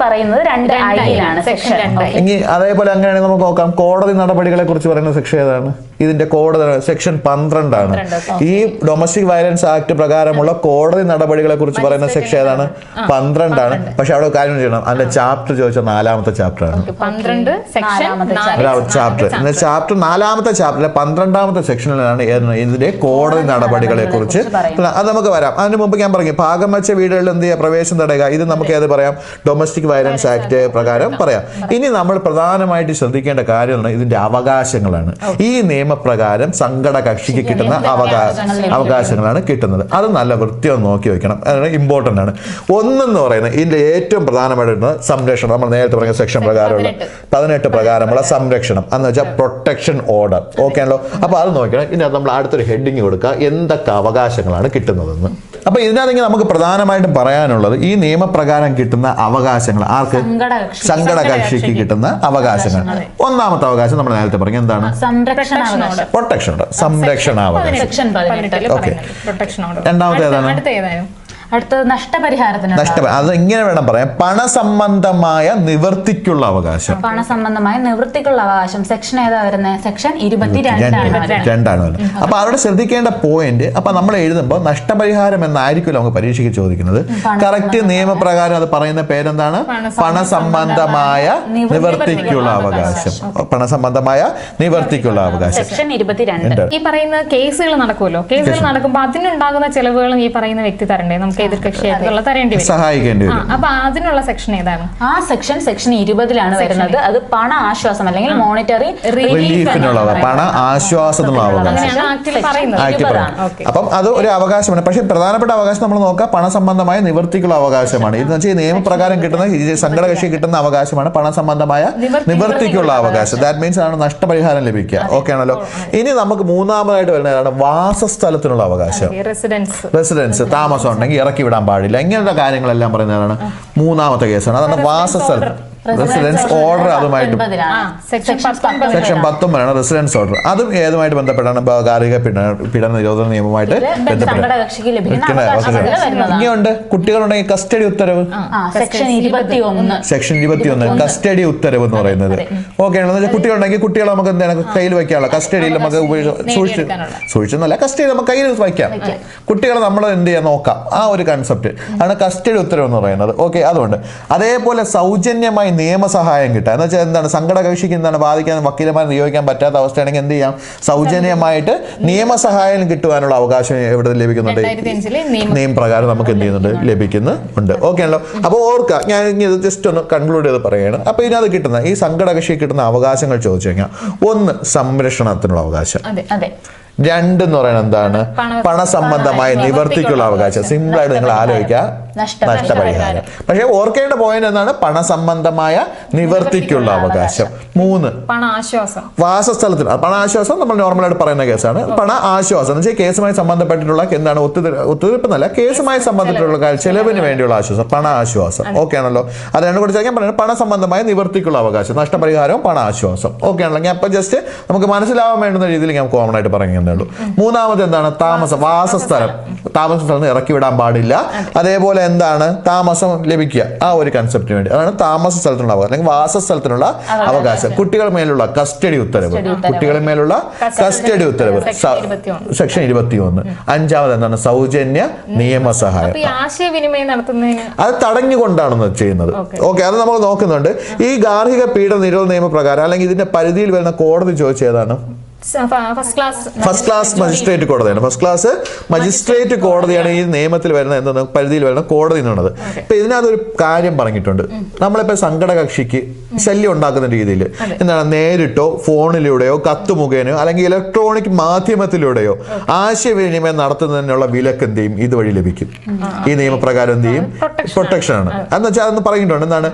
പറയുന്നത് 2I സെക്ഷൻ 2. ഇനി അതേപോലെ അങ്ങനെയാണെങ്കിൽ നമുക്ക് നോക്കാം, കോടതി നടപടികളെ കുറിച്ച് പറയുന്ന സെക്ഷൻ ഏതാണ്? ഇതിന്റെ കോടതി സെക്ഷൻ 12 ആണ്. ഈ ഡൊമസ്റ്റിക് വയലൻസ് ആക്ട് പ്രകാരമുള്ള കോടതി നടപടികളെ കുറിച്ച് പറയുന്ന സെക്ഷൻ ഏതാണ്? 12 ആണ്. പക്ഷെ അവിടെ കാര്യം ചെയ്യണം, അതിന്റെ ചാപ്റ്റർ ചോദിച്ചാൽ 4ാമത്തെ ചാപ്റ്റർ ആണ്. ചാപ്റ്റർ 4ാമത്തെ ചാപ്റ്ററിലെ 12ാമത്തെ സെക്ഷനിലാണ് ഇതിന്റെ കോടതി നടപടികളെ കുറിച്ച്. അത് നമുക്ക് വരാം. അതിന് മുമ്പ് ഞാൻ പറഞ്ഞു, ഭാഗം വെച്ച വീടുകളിൽ എന്ത് ചെയ്യുക? പ്രവേശനം തടയുക. ഇത് നമുക്ക് ഏത് പറയാം? ഡൊമസ്റ്റിക് വയലൻസ് ആക്ട് പ്രകാരം പറയാം. ഇനി നമ്മൾ പ്രധാനമായിട്ട് ശ്രദ്ധിക്കേണ്ട കാര്യമാണ് ഇതിന്റെ അവകാശങ്ങളാണ്. ഈ നിയമപ്രകാരം സങ്കട കക്ഷിക്ക് കിട്ടുന്ന അവകാശങ്ങളാണ് കിട്ടുന്നത്. അത് നല്ല വൃത്തിയൊന്ന് നോക്കി വെക്കണം, അതാണ് ഇമ്പോർട്ടൻ്റ് ആണ്. ഒന്നെന്ന് പറയുന്നത് ഇതിന്റെ ഏറ്റവും പ്രധാനമായിട്ട് സംരക്ഷണം. നമ്മൾ നേരത്തെ പറഞ്ഞ സെക്ഷൻ പ്രകാരമുള്ള 18 പ്രകാരമുള്ള സംരക്ഷണം എന്ന് വെച്ചാൽ പ്രൊട്ടക്ഷൻ ഓർഡർ. ഓക്കെ ആണല്ലോ. അപ്പൊ അത് നോക്കണം. ഇനി നമ്മൾ അടുത്തൊരു ഹെഡിങ് കൊടുക്കുക, എന്തൊക്കെ അവകാശങ്ങളാണ് കിട്ടുന്നതെന്ന്. അപ്പൊ ഇതിനകത്ത് നമുക്ക് പ്രധാനമായിട്ടും പറയാനുള്ളത് ഈ നിയമപ്രകാരം കിട്ടുന്ന അവകാശങ്ങൾ. ആർക്ക്? സങ്കട കക്ഷിക്ക് കിട്ടുന്ന അവകാശങ്ങൾ. ഒന്നാമത്തെ അവകാശം നമ്മൾ നേരത്തെ പറഞ്ഞു എന്താണ്? പ്രൊട്ടക്ഷൻ ഓർഡർ, സംരക്ഷണാവകാശം. രണ്ടാമത്തെ ഏതാണ്? അടുത്തത് നഷ്ടപരിഹാരത്തിന്. അത് ഇങ്ങനെ വേണം പറയാം, പണസംബന്ധമായ നിവൃത്തിക്കുള്ള അവകാശം. പണസംബന്ധമായ നിവൃത്തിക്കുള്ള അവകാശം സെക്ഷൻ ഏതാ വരുന്നത്? സെക്ഷൻ 22 ആണ്. അപ്പൊ അവിടെ ശ്രദ്ധിക്കേണ്ട പോയിന്റ്, അപ്പൊ നമ്മൾ എഴുതുമ്പോൾ നഷ്ടപരിഹാരം എന്നായിരിക്കും നമുക്ക് പരീക്ഷയ്ക്ക് ചോദിക്കുന്നത്. കറക്റ്റ് നിയമപ്രകാരം അത് പറയുന്ന പേരെന്താണ്? പണസംബന്ധമായ നിവൃത്തിക്കുള്ള അവകാശം. പണസംബന്ധമായ നിവൃത്തിക്കുള്ള അവകാശം സെക്ഷൻ 22. ഈ പറയുന്ന കേസുകൾ നടക്കുമല്ലോ, കേസുകൾ നടക്കുമ്പോൾ അതിനുണ്ടാകുന്ന ചെലവുകളും ഈ പറയുന്ന വ്യക്തി തരണ്ടേ? നമുക്ക് എതിർകക്ഷിയായിട്ടുള്ള തരേണ്ടി വരും. സഹായിക്കേണ്ടി വരും. അപ്പൊ അതിനുള്ള സെക്ഷൻ ഏതാണ്? ആ സെക്ഷൻ 20 വരുന്നത്. അത് പണ ആശ്വാസം അല്ലെങ്കിൽ മോണിറ്ററി റിലീഫിനുള്ള പണ ആശ്വാസത്തിനുള്ള അവകാശം. അപ്പം അത് ഒരു അവകാശമാണ്. പക്ഷെ പ്രധാനപ്പെട്ട അവകാശം നമ്മൾ നോക്കാം, പണസംബന്ധമായ നിവൃത്തിക്കുള്ള അവകാശമാണ്. ഇതെന്ന് വെച്ചാൽ നിയമപ്രകാരം കിട്ടുന്ന സംഘടകക്ഷി കിട്ടുന്ന അവകാശമാണ് പണസംബന്ധമായ നിവൃത്തിക്കുള്ള അവകാശം. ദാറ്റ് മീൻസ് ആണ് നഷ്ടപരിഹാരം ലഭിക്കുക. ഓക്കെ ആണല്ലോ. ഇനി നമുക്ക് മൂന്നാമതായിട്ട് വരുന്നതാണ് വാസസ്ഥലത്തിനുള്ള അവകാശം. റെസിഡൻസ് താമസം ഉണ്ടെങ്കിൽ ഇറക്കി വിടാൻ പാടില്ല, ഇങ്ങനത്തെ കാര്യങ്ങളെല്ലാം പറയുന്നതാണ് മൂന്നാമത്തെ കേസാണ്. അതാണ് വാസസ്ഥലം. റെസിഡൻസ് ഓർഡർ അതുമായിട്ട് സെക്ഷൻ 19 റെസിഡൻസ് ഓർഡർ. അതും ഏതുമായിട്ട് ബന്ധപ്പെട്ടാണ്? ഗാർഹിക പീഡന നിരോധന നിയമമായിട്ട് ഇനിയുണ്ട്. കുട്ടികളുണ്ടെങ്കിൽ കസ്റ്റഡി ഉത്തരവ്, സെക്ഷൻ 21 കസ്റ്റഡി ഉത്തരവ് എന്ന് പറയുന്നത്. ഓക്കെ ആണല്ലോ. കുട്ടികളുണ്ടെങ്കിൽ കുട്ടികളെ നമുക്ക് എന്താണ് കയ്യിൽ വയ്ക്കാനുള്ള, കസ്റ്റഡിയിൽ നമുക്ക് സൂക്ഷിച്ചെന്നല്ല, കസ്റ്റഡി നമുക്ക് കയ്യിൽ വയ്ക്കാം. കുട്ടികളെ നമ്മൾ എന്ത് ചെയ്യാൻ നോക്കാം, ആ ഒരു കൺസെപ്റ്റ് ആണ് കസ്റ്റഡി ഉത്തരവ് എന്ന് പറയുന്നത്. ഓക്കെ, അതുകൊണ്ട് അതേപോലെ സൗജന്യമായി നിയമസഹായം കിട്ടുക എന്ന് വെച്ചാൽ എന്താണ്? സംഘടകക്ഷിക്ക് എന്താണ് ബാധിക്കാൻ വക്കീലന്മാരെ നിയോഗിക്കാൻ പറ്റാത്ത അവസ്ഥയാണെങ്കിൽ എന്ത് ചെയ്യാം? സൗജന്യമായിട്ട് നിയമസഹായം കിട്ടുവാനുള്ള അവകാശം എവിടെ ലഭിക്കുന്നുണ്ട്? നിയമപ്രകാരം നമുക്ക് എന്ത് ചെയ്യുന്നുണ്ട്? ലഭിക്കുന്നുണ്ട്. ഓക്കെ ആണല്ലോ. അപ്പോൾ ഓർക്കുക, ഞാൻ ഇത് ജസ്റ്റ് ഒന്ന് കൺക്ലൂഡ് ചെയ്ത് പറയുകയാണ്. അപ്പോൾ ഇതിനകത്ത് കിട്ടുന്ന ഈ സംഘടകക്ഷി കിട്ടുന്ന അവകാശങ്ങൾ ചോദിച്ചു കഴിഞ്ഞാൽ, ഒന്ന് സംരക്ഷണത്തിനുള്ള അവകാശം, രണ്ടെന്ന് പറയുന്നത് എന്താണ്? പണസംബന്ധമായ നിവർത്തിക്കുള്ള അവകാശം. സിമ്പിൾ ആയിട്ട് നിങ്ങൾ ആലോചിക്കുക, നഷ്ടപരിഹാരം. പക്ഷെ ഓർക്കേണ്ട പോയിന്റ് എന്താണ്? പണസംബന്ധമായ നിവർത്തിക്കുള്ള അവകാശം. 3 വാസസ്ഥലത്തിന് പണ ആശ്വാസം നമ്മൾ നോർമലായിട്ട് പറയുന്ന കേസാണ്. പണ ആശ്വാസം എന്ന് വെച്ചാൽ കേസുമായി സംബന്ധപ്പെട്ടിട്ടുള്ള എന്താണ്? ഒത്തുതീർപ്പ് എന്നല്ല, കേസുമായി സംബന്ധിച്ചിട്ടുള്ള ചെലവിന് വേണ്ടിയുള്ള ആശ്വാസം, പണ ആശ്വാസം. ഓക്കെ ആണല്ലോ. അത് രണ്ടും കൂടി ഞാൻ പറയുന്നത് പണസംബന്ധമായ നിവർത്തിക്കുള്ള അവകാശം, നഷ്ടപരിഹാരവും പണ ആശ്വാസം. ഓക്കെ ആണല്ലോ. ഞാൻ അപ്പൊ ജസ്റ്റ് നമുക്ക് മനസ്സിലാവാൻ വേണ്ടുന്ന രീതിയിൽ ഞാൻ കോമൺ ആയിട്ട് പറയുന്നത്. മൂന്നാമത് എന്താണ്? താമസം, വാസസ്ഥലം. താമസ സ്ഥലത്ത് ഇറക്കി വിടാൻ പാടില്ല. അതേപോലെ എന്താണ്? താമസം ലഭിക്കുക, ആ ഒരു കൺസെപ്റ്റിന് വേണ്ടി. അതാണ് താമസ സ്ഥലത്തിനുള്ള അവകാശം അല്ലെങ്കിൽ വാസസ്ഥലത്തിനുള്ള അവകാശം. കുട്ടികളുടെ മേലുള്ള കസ്റ്റഡി ഉത്തരവ്, കുട്ടികളുടെ മേലുള്ള കസ്റ്റഡി ഉത്തരവ് സെക്ഷൻ 21. അഞ്ചാമത് എന്താണ്? സൗജന്യ നിയമസഹായം. അത് തടഞ്ഞുകൊണ്ടാണ് ചെയ്യുന്നത്. ഓക്കെ, അത് നമ്മൾ നോക്കുന്നുണ്ട്. ഈ ഗാർഹിക പീഡന നിരോധന നിയമപ്രകാരം അല്ലെങ്കിൽ ഇതിന്റെ പരിധിയിൽ വരുന്ന കോടതി ചോദിച്ചതാണ് ഫസ്റ്റ് ക്ലാസ് മജിസ്ട്രേറ്റ് കോടതിയാണ്. ഫസ്റ്റ് ക്ലാസ് മജിസ്ട്രേറ്റ് കോടതിയാണ് ഈ നിയമത്തിൽ വരുന്ന എന്താണ് പരിധിയിൽ വരുന്ന കോടതി എന്നുള്ളത്. ഇപ്പൊ ഇതിനകത്തൊരു കാര്യം പറഞ്ഞിട്ടുണ്ട്. നമ്മളിപ്പോ സംഘടകക്ഷിക്ക് ശല്യം ഉണ്ടാക്കുന്ന രീതിയിൽ എന്താണ് നേരിട്ടോ ഫോണിലൂടെയോ കത്ത് മുഖേനയോ അല്ലെങ്കിൽ ഇലക്ട്രോണിക് മാധ്യമത്തിലൂടെയോ ആശയവിനിമയം നടത്തുന്നതിനുള്ള വിലക്ക് എന്ത് ചെയ്യും? ഇതുവഴി ലഭിക്കും. ഈ നിയമപ്രകാരം എന്ത് ചെയ്യും? പ്രൊട്ടക്ഷൻ ആണ്. എന്ന് വെച്ചാൽ അതൊന്ന് പറഞ്ഞിട്ടുണ്ട്. എന്താണ്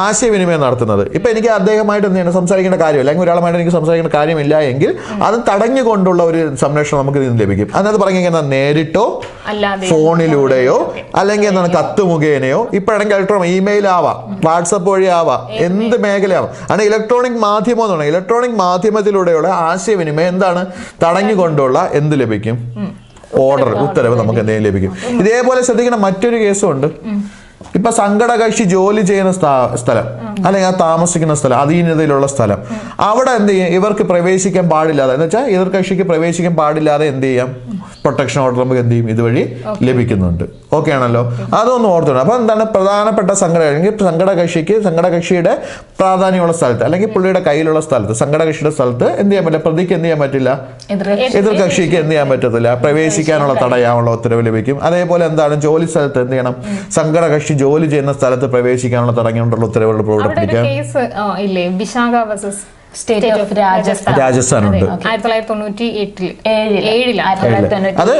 ആശയവിനിമയം നടത്തുന്നത്? ഇപ്പൊ എനിക്ക് അദ്ദേഹമായിട്ട് എന്ത് ചെയ്യണം? സംസാരിക്കേണ്ട കാര്യമില്ല, അല്ലെങ്കിൽ ഒരാളുമായിട്ട് എനിക്ക് സംസാരിക്കേണ്ട കാര്യമില്ല എങ്കിൽ അത് തടഞ്ഞുകൊണ്ടുള്ള ഒരു സംരക്ഷണം നമുക്ക് ഇതിന് ലഭിക്കും. അതിനകത്ത് പറഞ്ഞിരിക്കുന്നത് നേരിട്ടോ ഫോണിലൂടെയോ അല്ലെങ്കിൽ എന്താണ് കത്ത് മുഖേനയോ, ഇപ്പോഴാണെങ്കിൽ ഇലക്ട്രോണിക് ഇമെയിൽ ആവാം, വാട്സപ്പ് വഴി ആവാം, എന്ത് മേഖലയാവാം. ആണ് ഇലക്ട്രോണിക് മാധ്യമം എന്ന് പറയുന്നത്. ഇലക്ട്രോണിക് മാധ്യമത്തിലൂടെയുള്ള ആശയവിനിമയം എന്താണ്? തടഞ്ഞുകൊണ്ടുള്ള എന്ത് ലഭിക്കും? ഓർഡർ, ഉത്തരവ് നമുക്ക് എന്തെങ്കിലും ലഭിക്കും. ഇതേപോലെ ശ്രദ്ധിക്കുന്ന മറ്റൊരു കേസും ഉണ്ട്. ഇപ്പൊ സംഘടകക്ഷി ജോലി ചെയ്യുന്ന സ്ഥലം അല്ലെങ്കിൽ ആ താമസിക്കുന്ന സ്ഥലം, അധീനതയിലുള്ള സ്ഥലം, അവിടെ എന്ത് ചെയ്യും? ഇവർക്ക് പ്രവേശിക്കാൻ പാടില്ലാതെ എന്ന് വെച്ചാൽ എതിർകക്ഷിക്ക് പ്രവേശിക്കാൻ പാടില്ലാതെ എന്ത് ചെയ്യാം? പ്രൊട്ടക്ഷൻ ഓർഡർ നമുക്ക് എന്ത് ചെയ്യും? ഇതുവഴി ലഭിക്കുന്നുണ്ട്. ഓക്കെ ആണല്ലോ. അതൊന്നും ഓർത്തോണം. അപ്പൊ എന്താണ് പ്രധാനപ്പെട്ട സംഘടകക്ഷിയുടെ പ്രാധാന്യമുള്ള സ്ഥലത്ത് അല്ലെങ്കിൽ പുള്ളിയുടെ കയ്യിലുള്ള സ്ഥലത്ത്, സംഘടകക്ഷിയുടെ സ്ഥലത്ത് എന്ത് ചെയ്യാൻ പറ്റില്ല? പ്രതിക്ക് എന്ത് ചെയ്യാൻ പറ്റില്ല? എതിർകക്ഷിക്ക് എന്ത് ചെയ്യാൻ പറ്റത്തില്ല? പ്രവേശിക്കാനുള്ള തടയാനുള്ള ഉത്തരവ് ലഭിക്കും. അതേപോലെ എന്താണ് ജോലി സ്ഥലത്ത് എന്ത് ചെയ്യണം? സംഘടകക്ഷി ജോലി ചെയ്യുന്ന സ്ഥലത്ത് പ്രവേശിക്കാനുള്ള തടഞ്ഞുകൊണ്ടുള്ള ഉത്തരവുകൾ പ്രവർത്തിപ്പിക്കാം. സ്റ്റേറ്റ് ഓഫ് രാജസ്ഥാൻ ഉണ്ട്. 1998 അത്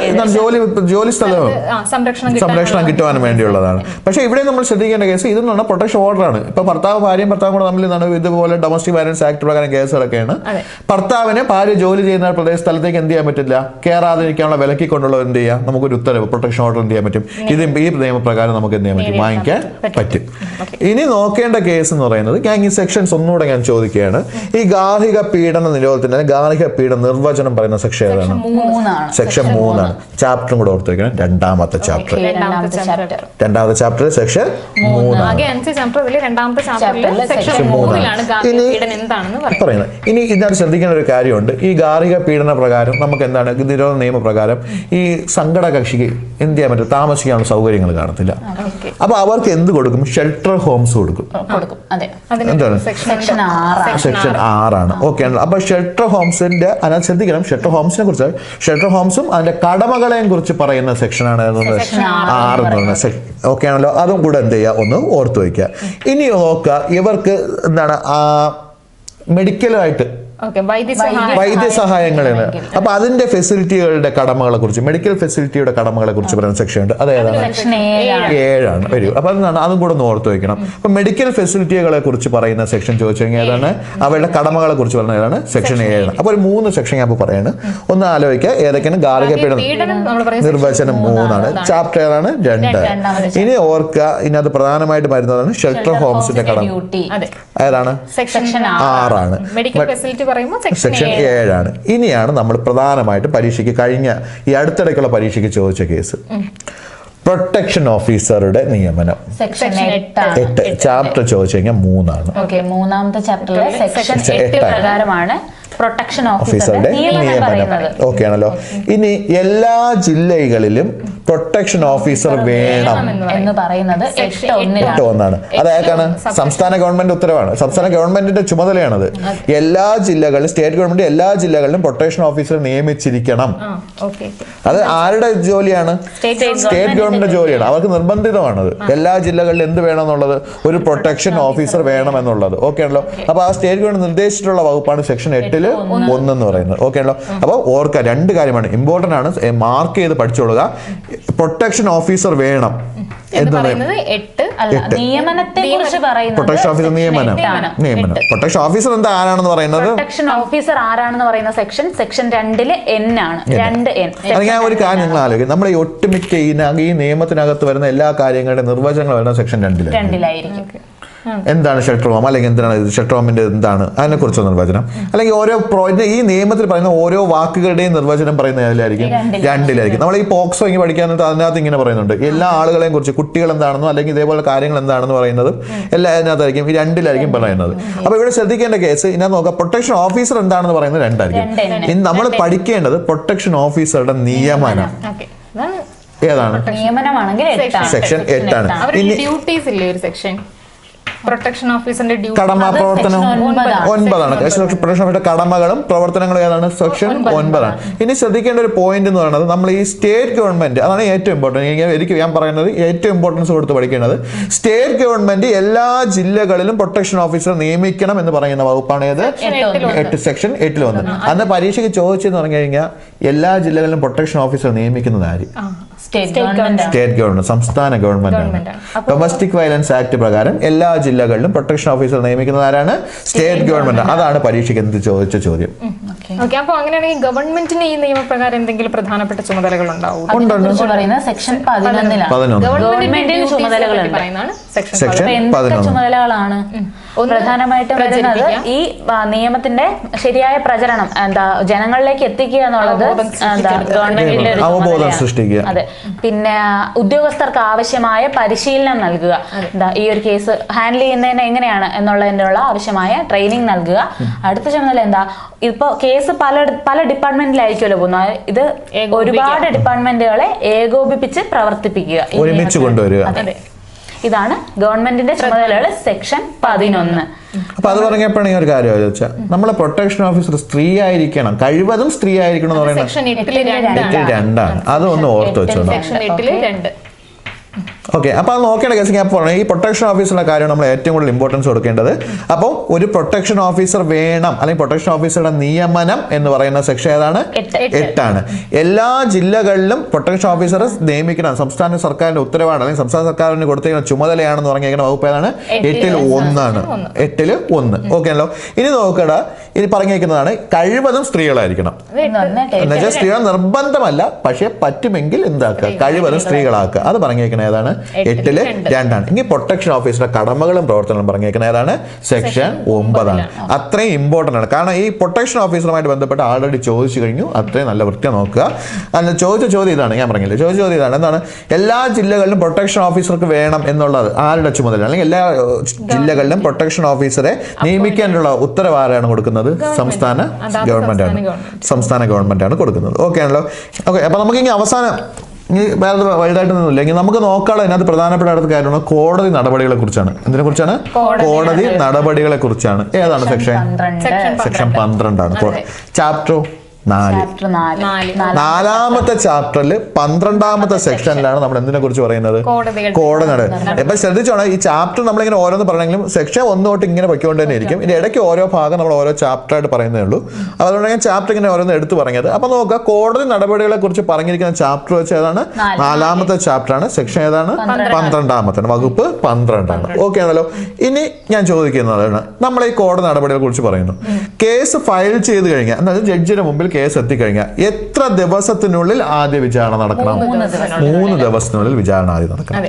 ജോലി സ്ഥലം സംരക്ഷണം കിട്ടുവാൻ വേണ്ടിയുള്ളതാണ്. പക്ഷെ ഇവിടെ നമ്മൾ ശ്രദ്ധിക്കേണ്ട കേസ് ഇതെന്ന് പറഞ്ഞാൽ പ്രൊട്ടക്ഷൻ ഓർഡർ ആണ്. ഇപ്പൊ ഭർത്താവും കൂടെ തമ്മിൽ ഇതുപോലെ ഡൊമസ്റ്റിക് വയലൻസ് ആക്ട് പ്രകാരം കേസുകളൊക്കെയാണ്. ഭർത്താവിന് ഭാര്യ ജോലി ചെയ്യുന്ന പ്രദേശ സ്ഥലത്തേക്ക് എന്ത് ചെയ്യാൻ പറ്റില്ല? കയറാതിരിക്കാനുള്ള വിലക്കിക്കൊണ്ടുള്ള എന്ത് ചെയ്യാം? നമുക്കൊരു ഉത്തരവ് പ്രൊട്ടക്ഷൻ ഓർഡർ എന്ത് ചെയ്യാൻ പറ്റും? ഇത് ഈ നിയമപ്രകാരം നമുക്ക് എന്ത് ചെയ്യാൻ പറ്റും? വാങ്ങിക്കാൻ പറ്റും. ഇനി നോക്കേണ്ട കേസ് എന്ന് പറയുന്നത് ഞാൻ ഈ സെക്ഷൻസ് ഒന്നുകൂടെ ഞാൻ ചോദിക്കുകയാണ്. ഈ ഗാർഹിക പീഡന നിരോധനത്തിന് ഗാർഹിക പീഡന നിർവചനം പറയുന്ന സെക്ഷൻ ഏതാണ്? സെക്ഷൻ 3 ആണ്. ചാപ്റ്ററും കൂടെ ഓർത്തിരിക്കണം. രണ്ടാമത്തെ ചാപ്റ്റർ സെക്ഷൻ 3 പറയുന്നത്. ഇനി ഇതിനകത്ത് ശ്രദ്ധിക്കേണ്ട ഒരു കാര്യമുണ്ട്. ഈ ഗാർഹിക പീഡന പ്രകാരം നമുക്ക് എന്താണ് നിരോധന നിയമപ്രകാരം ഈ സംഘടകക്ഷിക്ക് എന്ത് ചെയ്യാൻ പറ്റും? താമസിക്കാനുള്ള സൗകര്യങ്ങൾ കാണത്തില്ല. അപ്പൊ അവർക്ക് എന്ത് കൊടുക്കും? ഷെൽട്ടർ ഹോംസ് കൊടുക്കും. എന്താണ് സെക്ഷൻ 6 സെക്ഷൻ 6 ആണ്. ഓക്കെ ആണല്ലോ. അപ്പൊ ഷെൽട്ടർ ഹോംസിന്റെ അതിനകത്ത് ശ്രദ്ധിക്കണം, ഷെൽട്ടർ ഹോംസിനെ കുറിച്ച്, ഷെൽട്ടർ ഹോംസും അതിന്റെ കടമകളെയും കുറിച്ച് പറയുന്ന സെക്ഷനാണ് 6 എന്ന് പറയുന്നത്. ഓക്കെ ആണല്ലോ. അതും കൂടെ എന്ത് ചെയ്യുക, ഒന്ന് ഓർത്ത് വയ്ക്കുക. ഇനി നോക്കുക, ഇവർക്ക് എന്താണ് മെഡിക്കലായിട്ട് വൈദ്യസഹായങ്ങളാണ്. അപ്പൊ അതിന്റെ ഫെസിലിറ്റികളുടെ കടമകളെ കുറിച്ച്, മെഡിക്കൽ ഫെസിലിറ്റിയുടെ കടമകളെ കുറിച്ച് പറയുന്ന സെക്ഷൻ ഉണ്ട്. അത് ഏതാണ്? 7 വരും. അപ്പൊ അതാണ്, അതും കൂടെ ഒന്ന് ഓർത്ത് വെക്കണം. അപ്പൊ മെഡിക്കൽ ഫെസിലിറ്റികളെ കുറിച്ച് പറയുന്ന സെക്ഷൻ ചോദിച്ചു കഴിഞ്ഞാൽ ഏതാണ്? അവരുടെ കടമകളെ കുറിച്ച് പറയുന്ന ഏതാണ്? സെക്ഷൻ 7. അപ്പൊ ഒരു 3 സെക്ഷൻ ഞാൻ പറയാണ്, ഒന്ന് ആലോചിക്കുക. ഏതൊക്കെയാണ്? ഗാർഹിക പീഡനം നിർവചനം 3 ചാപ്റ്റർ ഏതാണ്? 2. ഇനി ഓർക്കുക, ഇതിനകത്ത് പ്രധാനമായിട്ട് വരുന്നതാണ് ഷെൽട്ടർ ഹോംസിന്റെ കടമ. ഏതാണ്? സെക്ഷൻ 6. സെക്ഷൻ 7. ഇനിയാണ് നമ്മൾ പ്രധാനമായിട്ട് പരീക്ഷയ്ക്ക് കഴിഞ്ഞ ഈ അടുത്തിടയ്ക്കുള്ള പരീക്ഷയ്ക്ക് ചോദിച്ച കേസ്, പ്രൊട്ടക്ഷൻ ഓഫീസറുടെ നിയമനം. സെക്ഷൻ 8 ചാപ്റ്റർ ചോദിച്ചു കഴിഞ്ഞാൽ 3. ഓക്കെ, 3ാമത്തെ ചാപ്റ്ററിലെ സെക്ഷൻ 8 പ്രകാരമാണ് പ്രൊട്ടക്ഷൻ ഓഫീസറുടെ നിയമനം. ഓക്കെ ആണല്ലോ. ഇനി എല്ലാ ജില്ലകളിലും പ്രൊട്ടക്ഷൻ ഓഫീസർ വേണം എന്ന് പറയുന്നത് 8.1 അതായത് സംസ്ഥാന ഗവൺമെന്റ് ഉത്തരവാണ്, സംസ്ഥാന ഗവൺമെന്റിന്റെ ചുമതലയാണത്. എല്ലാ ജില്ലകളിലും, സ്റ്റേറ്റ് ഗവൺമെന്റ് എല്ലാ ജില്ലകളിലും പ്രൊട്ടക്ഷൻ ഓഫീസർ നിയമിച്ചിരിക്കണം. അത് ആരുടെ ജോലിയാണ്? സ്റ്റേറ്റ് ഗവൺമെന്റ് ജോലിയാണ്. അവർക്ക് നിർബന്ധിതമാണത്. എല്ലാ ജില്ലകളിലും എന്ത് വേണമെന്നുള്ളത്, ഒരു പ്രൊട്ടക്ഷൻ ഓഫീസർ വേണമെന്നുള്ളത്. ഓക്കെ ആണല്ലോ. അപ്പൊ ആ സ്റ്റേറ്റ് ഗവൺമെന്റ് നിർദ്ദേശിച്ചിട്ടുള്ള വകുപ്പാണ് സെക്ഷൻ 8 1 എന്ന് പറയുന്നത്. ഓക്കെ ആണല്ലോ. അപ്പൊ ഓർക്കുക, 2 കാര്യമാണ് ഇമ്പോർട്ടന്റ് ആണ്, മാർക്ക് ചെയ്ത് പഠിച്ചോളുക. പ്രൊട്ടക്ഷൻ ഓഫീസർ വേണം എന്ന് പറയുന്നത് പ്രൊട്ടക്ഷൻ ഓഫീസർ നിയമനം. പ്രൊട്ടക്ഷൻ ഓഫീസർ എന്താ ആരാണെന്ന് പറയുന്നത്? പ്രൊട്ടക്ഷൻ ഓഫീസർ ആരാണെന്ന് പറയുന്ന സെക്ഷൻ 2 N ആണ്. 2N. അത് ഞാൻ ഒരു കാര്യം നിങ്ങൾ ആലോചിക്കും, നമ്മുടെ ഈ ഒട്ടുമിക്ക ഈ നിയമത്തിനകത്ത് വരുന്ന എല്ലാ കാര്യങ്ങളുടെ നിർവചനങ്ങൾ വരുന്ന സെക്ഷൻ 2 എന്താണ് ഷെൽട്ടർ ഹോം, അല്ലെങ്കിൽ എന്താണ് ഷെൽട്ടർ ഹോമിന്റെ എന്താണ്, അതിനെ കുറിച്ച് നിർവചനം, അല്ലെങ്കിൽ ഓരോ ഈ നിയമത്തിൽ പറയുന്ന ഓരോ വാക്കുകളുടെയും നിർവചനം പറയുന്ന ഏതിലായിരിക്കും? 2 നമ്മൾ ഈ പോക്സോ ഇങ്ങനെ പഠിക്കാൻ അതിനകത്ത് ഇങ്ങനെ പറയുന്നുണ്ട്, എല്ലാ ആളുകളെയും കുറിച്ച്, കുട്ടികൾ എന്താണെന്നോ അല്ലെങ്കിൽ ഇതേപോലെ കാര്യങ്ങൾ എന്താണെന്ന് പറയുന്നത് എല്ലാം അതിനകത്തായിരിക്കും, ഈ 2 പറയുന്നത്. അപ്പൊ ഇവിടെ ശ്രദ്ധിക്കേണ്ട കേസ് ഇതിനകത്ത് നോക്കാം, പ്രൊട്ടക്ഷൻ ഓഫീസർ എന്താണെന്ന് പറയുന്നത് 2 ഇനി നമ്മൾ പഠിക്കേണ്ടത് പ്രൊട്ടക്ഷൻ ഓഫീസറുടെ നിയമനം ഏതാണ്? നിയമനമാണെങ്കിൽ സെക്ഷൻ 8 ഇനി ഡ്യൂട്ടീസ് ഇല്ലേ ഒരു സെക്ഷൻ? പ്രൊട്ടക്ഷൻ ഓഫീസറിന്റെ കടമ പ്രവർത്തനം 9 പ്രൊട്ടക്ഷൻ ഓഫീസറുടെ കടമകളും പ്രവർത്തനങ്ങളും ഏതാണ്? സെക്ഷൻ 9. ഇനി ശ്രദ്ധിക്കേണ്ട ഒരു പോയിന്റ് എന്ന് പറയുന്നത്, നമ്മൾ ഈ സ്റ്റേറ്റ് ഗവൺമെന്റ്, അതാണ് ഏറ്റവും ഇമ്പോർട്ടൻറ്റ്. എനിക്ക് ഞാൻ പറയുന്നത് ഏറ്റവും ഇമ്പോർട്ടൻസ് കൊടുത്ത് പഠിക്കേണ്ടത്, സ്റ്റേറ്റ് ഗവൺമെന്റ് എല്ലാ ജില്ലകളിലും പ്രൊട്ടക്ഷൻ ഓഫീസർ നിയമിക്കണം എന്ന് പറയുന്ന വകുപ്പാണ് ഏത്? 8 സെക്ഷൻ 8 വന്നത്. അന്ന് പരീക്ഷയ്ക്ക് ചോദിച്ചെന്ന് പറഞ്ഞു കഴിഞ്ഞാൽ എല്ലാ ജില്ലകളിലും പ്രൊട്ടക്ഷൻ ഓഫീസർ നിയമിക്കുന്നത് ആര്? സ്റ്റേറ്റ് ഗവൺമെന്റ്, സംസ്ഥാന ഗവൺമെന്റ്. ഡൊമസ്റ്റിക് വയലൻസ് ആക്ട് പ്രകാരം എല്ലാ ജില്ലകളിലും പ്രൊട്ടക്ഷൻ ഓഫീസർ നിയമിക്കുന്നത് ആരാണ്? State government. അതാണ് പരീക്ഷയ്ക്ക് എന്ത് ചോദിച്ച ചോദ്യം. അപ്പൊ അങ്ങനെയാണെങ്കിൽ ഗവൺമെന്റിന് ഈ നിയമപ്രകാരം എന്തെങ്കിലും പ്രധാനപ്പെട്ട ചുമതലകൾ ഉണ്ടാവും? സെക്ഷൻ 11 ഗവൺമെന്റിന് ചുമതലകളുണ്ട്. സെക്ഷൻ 11 ചുമതലകളാണ് പ്രധാനമായിട്ടും വരുന്നത്. ഈ നിയമത്തിന്റെ ശരിയായ പ്രചരണം ജനങ്ങളിലേക്ക് എത്തിക്കുക എന്നുള്ളത് ഗവൺമെന്റിന്റെ അവബോധം സൃഷ്ടിക്കുക. അതെ. പിന്നെ ഉദ്യോഗസ്ഥർക്ക് ആവശ്യമായ പരിശീലനം നൽകുക, ഈ ഒരു കേസ് ഹാൻഡിൽ ചെയ്യുന്നതിന് എങ്ങനെയാണ് എന്നുള്ളതിനുള്ള ആവശ്യമായ ട്രെയിനിങ് നൽകുക. അടുത്ത ചുമതല ഇപ്പൊ കേസ് പല ഡിപ്പാർട്ട്മെന്റിലായിരിക്കുമല്ലോ പോകുന്നത്, ഇത് ഒരുപാട് ഡിപ്പാർട്ട്മെന്റുകളെ ഏകോപിപ്പിച്ച് പ്രവർത്തിപ്പിക്കുക, ഒരുമിച്ച് കൊണ്ടുവരിക. ഇതാണ് ഗവൺമെന്റിന്റെ ചുമതലകൾ സെക്ഷൻ 11. അപ്പൊ അത് പറഞ്ഞപ്പോഴാണ് ഈ ഒരു കാര്യം ചോദിച്ചാൽ, നമ്മളെ പ്രൊട്ടക്ഷൻ ഓഫീസർ സ്ത്രീ ആയിരിക്കണം, കഴിവതും സ്ത്രീ ആയിരിക്കണം എന്ന് പറയുന്നത് 2. അതൊന്ന് ഓർത്ത് വെച്ചോളാം. ഓക്കെ. അപ്പോൾ അത് നോക്കേണ്ട കേസ് ഞാൻ പറഞ്ഞു, ഈ പ്രൊട്ടക്ഷൻ ഓഫീസറുടെ കാര്യം നമ്മൾ ഏറ്റവും കൂടുതൽ ഇമ്പോർട്ടൻസ് കൊടുക്കേണ്ടത്. അപ്പോൾ ഒരു പ്രൊട്ടക്ഷൻ ഓഫീസർ വേണം, അല്ലെങ്കിൽ പ്രൊട്ടക്ഷൻ ഓഫീസറുടെ നിയമനം എന്ന് പറയുന്ന സെക്ഷൻ ഏതാണ്? 8. എല്ലാ ജില്ലകളിലും പ്രൊട്ടക്ഷൻ ഓഫീസറെ നിയമിക്കണം, സംസ്ഥാന സർക്കാരിന്റെ ഉത്തരവാണ്, അല്ലെങ്കിൽ സംസ്ഥാന സർക്കാരിന് കൊടുത്തിരിക്കുന്ന ചുമതലയാണെന്ന് പറഞ്ഞിരിക്കുന്ന വകുപ്പ് ഏതാണ്? 8 1. ഓക്കെ ആണല്ലോ. ഇനി നോക്കട, ഇനി പറഞ്ഞിരിക്കുന്നതാണ് കഴിവതും സ്ത്രീകളായിരിക്കണം. എന്നുവെച്ചാൽ സ്ത്രീകൾ നിർബന്ധമല്ല, പക്ഷെ പറ്റുമെങ്കിൽ എന്താക്കുക, കഴിവതും സ്ത്രീകളാക്കുക. അത് പറഞ്ഞിരിക്കുന്നത് ഏതാണ്? 8 2. ഇനി പ്രൊട്ടക്ഷൻ ഓഫീസറുടെ കടമകളും പ്രവർത്തനങ്ങളും പറഞ്ഞേക്കുന്നത് ഏതാണ്? സെക്ഷൻ 9. അത്രയും ഇമ്പോർട്ടൻ്റ് ആണ്. കാരണം ഈ പ്രൊട്ടക്ഷൻ ഓഫീസറുമായിട്ട് ബന്ധപ്പെട്ട് ആൾറെഡി ചോദിച്ചു കഴിഞ്ഞു. അത്രയും നല്ല വൃത്തി നോക്കുക. അല്ല, ചോദിച്ച ചോദ്യം ഇതാണ്, ഞാൻ പറഞ്ഞില്ലേ, ചോദിച്ച ചോദ്യം ഇതാണ്, എന്താണ് എല്ലാ ജില്ലകളിലും പ്രൊട്ടക്ഷൻ ഓഫീസർക്ക് വേണം എന്നുള്ളത് ആരുടെ ചുമതല, അല്ലെങ്കിൽ എല്ലാ ജില്ലകളിലും പ്രൊട്ടക്ഷൻ ഓഫീസറെ നിയമിക്കാനുള്ള ഉത്തരവ് ആരാണ് കൊടുക്കുന്നത്? സംസ്ഥാന ഗവൺമെന്റ് ആണ് കൊടുക്കുന്നത്. ഓക്കെ ആണല്ലോ. ഓക്കെ. അപ്പൊ നമുക്ക് ഇനി അവസാനം ഇനി വേറെ വലുതായിട്ടൊന്നുമില്ല. എങ്കിൽ നമുക്ക് നോക്കാനുള്ള അതിനകത്ത് പ്രധാനപ്പെട്ട അടുത്ത കാര്യമാണ് കോടതി നടപടികളെ കുറിച്ചാണ്. എന്തിനെ കുറിച്ചാണ്? കോടതി നടപടികളെ കുറിച്ചാണ്. ഏതാണ് സെക്ഷൻ? സെക്ഷൻ 12 ആണ്. ചാപ്റ്റർ 4. നാലാമത്തെ ചാപ്റ്ററിൽ 12ാമത്തെ സെക്ഷനിലാണ് നമ്മൾ എന്തിനെ കുറിച്ച് പറയുന്നത്? കോടതി നടപടി. ഇപ്പൊ ശ്രദ്ധിച്ചോണം, ഈ ചാപ്റ്റർ നമ്മളിങ്ങനെ ഓരോന്ന് പറയണമെങ്കിലും സെക്ഷൻ 1 തൊട്ട് ഇങ്ങനെ പൊയ്ക്കൊണ്ട് തന്നെ ഇരിക്കും. ഇതിന്റെ ഇടയ്ക്ക് ഓരോ ഭാഗം നമ്മൾ ഓരോ ചാപ്റ്റർ ആയിട്ട് പറയുന്നേ ഉള്ളൂ. അതുകൊണ്ട് ഞാൻ ചാപ്റ്റർ ഇങ്ങനെ ഓരോന്ന് എടുത്ത് പറഞ്ഞത്. അപ്പൊ നോക്കുക, കോടതി നടപടികളെ കുറിച്ച് പറഞ്ഞിരിക്കുന്ന ചാപ്റ്റർ വെച്ച് ഏതാണ്? 4ാമത്തെ ചാപ്റ്റർ ആണ്. സെക്ഷൻ ഏതാണ്? 12ാമത്തെ, വകുപ്പ് 12 ആണ്. ഓക്കെ ആണല്ലോ. ഇനി ഞാൻ ചോദിക്കുന്നതാണ്, നമ്മൾ ഈ കോടതി നടപടികളെ കുറിച്ച് പറയുന്നു. കേസ് ഫയൽ ചെയ്ത് കഴിഞ്ഞാൽ, അതായത് ജഡ്ജിയുടെ മുമ്പിൽ കേസ് എത്തിക്കഴിഞ്ഞാൽ എത്ര ദിവസത്തിനുള്ളിൽ ആദ്യ വിചാരണ നടക്കണം? 3 ദിവസത്തിനുള്ളിൽ വിചാരണ ആദ്യം നടക്കണം.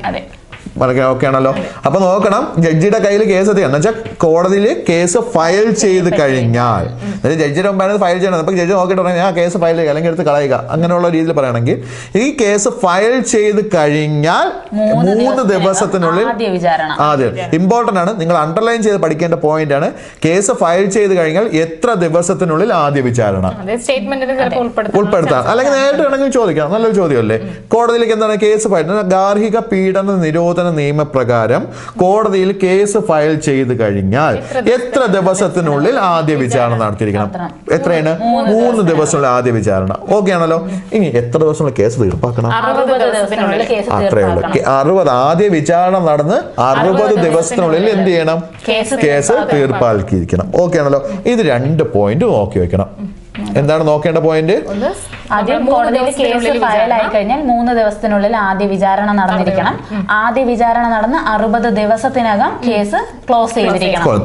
ഓക്കെ ആണല്ലോ. അപ്പൊ നോക്കണം, ജഡ്ജിയുടെ കയ്യിൽ കേസ് എത്തി എന്ന് വെച്ചാൽ കോടതിയിൽ കേസ് ഫയൽ ചെയ്ത് കഴിഞ്ഞാൽ, അതായത് ജഡ്ജിയുടെ മുമ്പാണ് ഫയൽ ചെയ്യണത്. അപ്പൊ ജഡ്ജി നോക്കിയിട്ട് പറഞ്ഞാൽ ആ കേസ് ഫയൽ ചെയ്യുക അല്ലെങ്കിൽ എടുത്ത് കളയുക, അങ്ങനെയുള്ള രീതിയിൽ പറയുകയാണെങ്കിൽ ഈ കേസ് ഫയൽ ചെയ്ത് കഴിഞ്ഞാൽ 3 ദിവസത്തിനുള്ളിൽ ആദ്യം. ഇമ്പോർട്ടന്റ് ആണ്, നിങ്ങൾ അണ്ടർലൈൻ ചെയ്ത് പഠിക്കേണ്ട പോയിന്റ് ആണ്. കേസ് ഫയൽ ചെയ്ത് കഴിഞ്ഞാൽ എത്ര ദിവസത്തിനുള്ളിൽ ആദ്യ വിചാരണ ഉൾപ്പെടുത്താം. അല്ലെങ്കിൽ നേരിട്ട് വേണമെങ്കിൽ ചോദിക്കാം. നല്ലൊരു ചോദ്യമല്ലേ? കോടതിയിലേക്ക് എന്താണ് കേസ് ഫയൽ? ഗാർഹിക പീഡന നിരോധന നിയമപ്രകാരം കോടതിയിൽ കേസ് ഫയൽ ചെയ്ത് കഴിഞ്ഞാൽ എത്ര ദിവസത്തിനുള്ളിൽ ആദ്യ വിചാരണ നടത്തിയിരിക്കണം? എത്രയാണ്? 3 ദിവസത്തിനുള്ളിൽ ആദ്യ വിചാരണ. ഓക്കെ ആണല്ലോ. ഇനി എത്ര ദിവസത്തിനുള്ളിൽ കേസ് തീർപ്പാക്കണം? അത്രേ ഉള്ളൂ. 60 ആദ്യ വിചാരണ നടന്ന് 60 ദിവസത്തിനുള്ളിൽ എന്ത് ചെയ്യണം? കേസ് തീർപ്പാക്കിയിരിക്കണം. ഓക്കെ ആണല്ലോ. ഇത് 2 പോയിന്റ് നോക്കി വെക്കണം. എന്താണ് നോക്കേണ്ട പോയിന്റ്? ആദ്യം കോടതിയിൽ കേസ് ഫയലായി കഴിഞ്ഞാൽ 3 ദിവസത്തിനുള്ളിൽ ആദ്യ വിചാരണ നടന്നിരിക്കണം. ആദ്യ വിചാരണ നടന്ന് 60 ദിവസത്തിനകം കേസ് ക്ലോസ് ചെയ്തിരിക്കണം,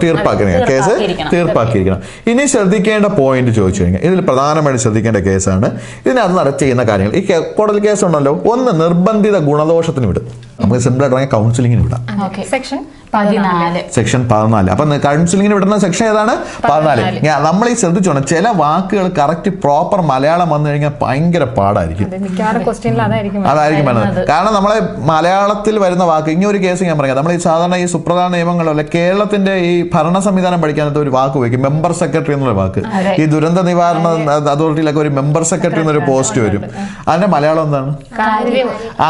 തീർപ്പാക്കിയിരിക്കണം. ഇനി ശ്രദ്ധിക്കേണ്ട പോയിന്റ് ചോദിച്ചു കഴിഞ്ഞാൽ, ഇതിൽ പ്രധാനമായിട്ട് ശ്രദ്ധിക്കേണ്ട കേസാണ്. ഇതിനകത്ത് ചെയ്യുന്ന കാര്യങ്ങൾ. ഈ കോടതി കേസ് ഉണ്ടല്ലോ, ഒന്ന് നിർബന്ധിത ഗുണദോഷത്തിന് വിടും. നമുക്ക് സിമ്പിൾ ആയിട്ട് കൗൺസിലിങ്ങിന് വിടാം. സെക്ഷൻ 14. സെക്ഷൻ 14. അപ്പൊ കൗൺസിലിങ്ങിന് വിടുന്ന സെക്ഷൻ ഏതാണ്? 14. നമ്മൾ ഈ ശ്രദ്ധിച്ചോണം, ചില വാക്കുകൾ കറക്റ്റ് പ്രോപ്പർ മലയാളം വന്നു കഴിഞ്ഞാൽ ഭയങ്കര പാടായിരിക്കും. അതായിരിക്കും വേണ്ടത്. കാരണം നമ്മളെ മലയാളത്തിൽ വരുന്ന വാക്ക്, ഇനി ഒരു കേസ് ഞാൻ പറയാം. നമ്മൾ ഈ സാധാരണ ഈ സുപ്രധാന നിയമങ്ങളല്ല, കേരളത്തിന്റെ ഈ ഭരണ സംവിധാനം പഠിക്കാനത്ത് ഒരു വാക്ക് ഉപയോഗിക്കും, മെമ്പർ സെക്രട്ടറി എന്നുള്ള വാക്ക്. ഈ ദുരന്ത നിവാരണ അതോറിറ്റിയിലൊക്കെ ഒരു മെമ്പർ സെക്രട്ടറി എന്നൊരു പോസ്റ്റ് വരും. അതിന്റെ മലയാളം എന്താണ്?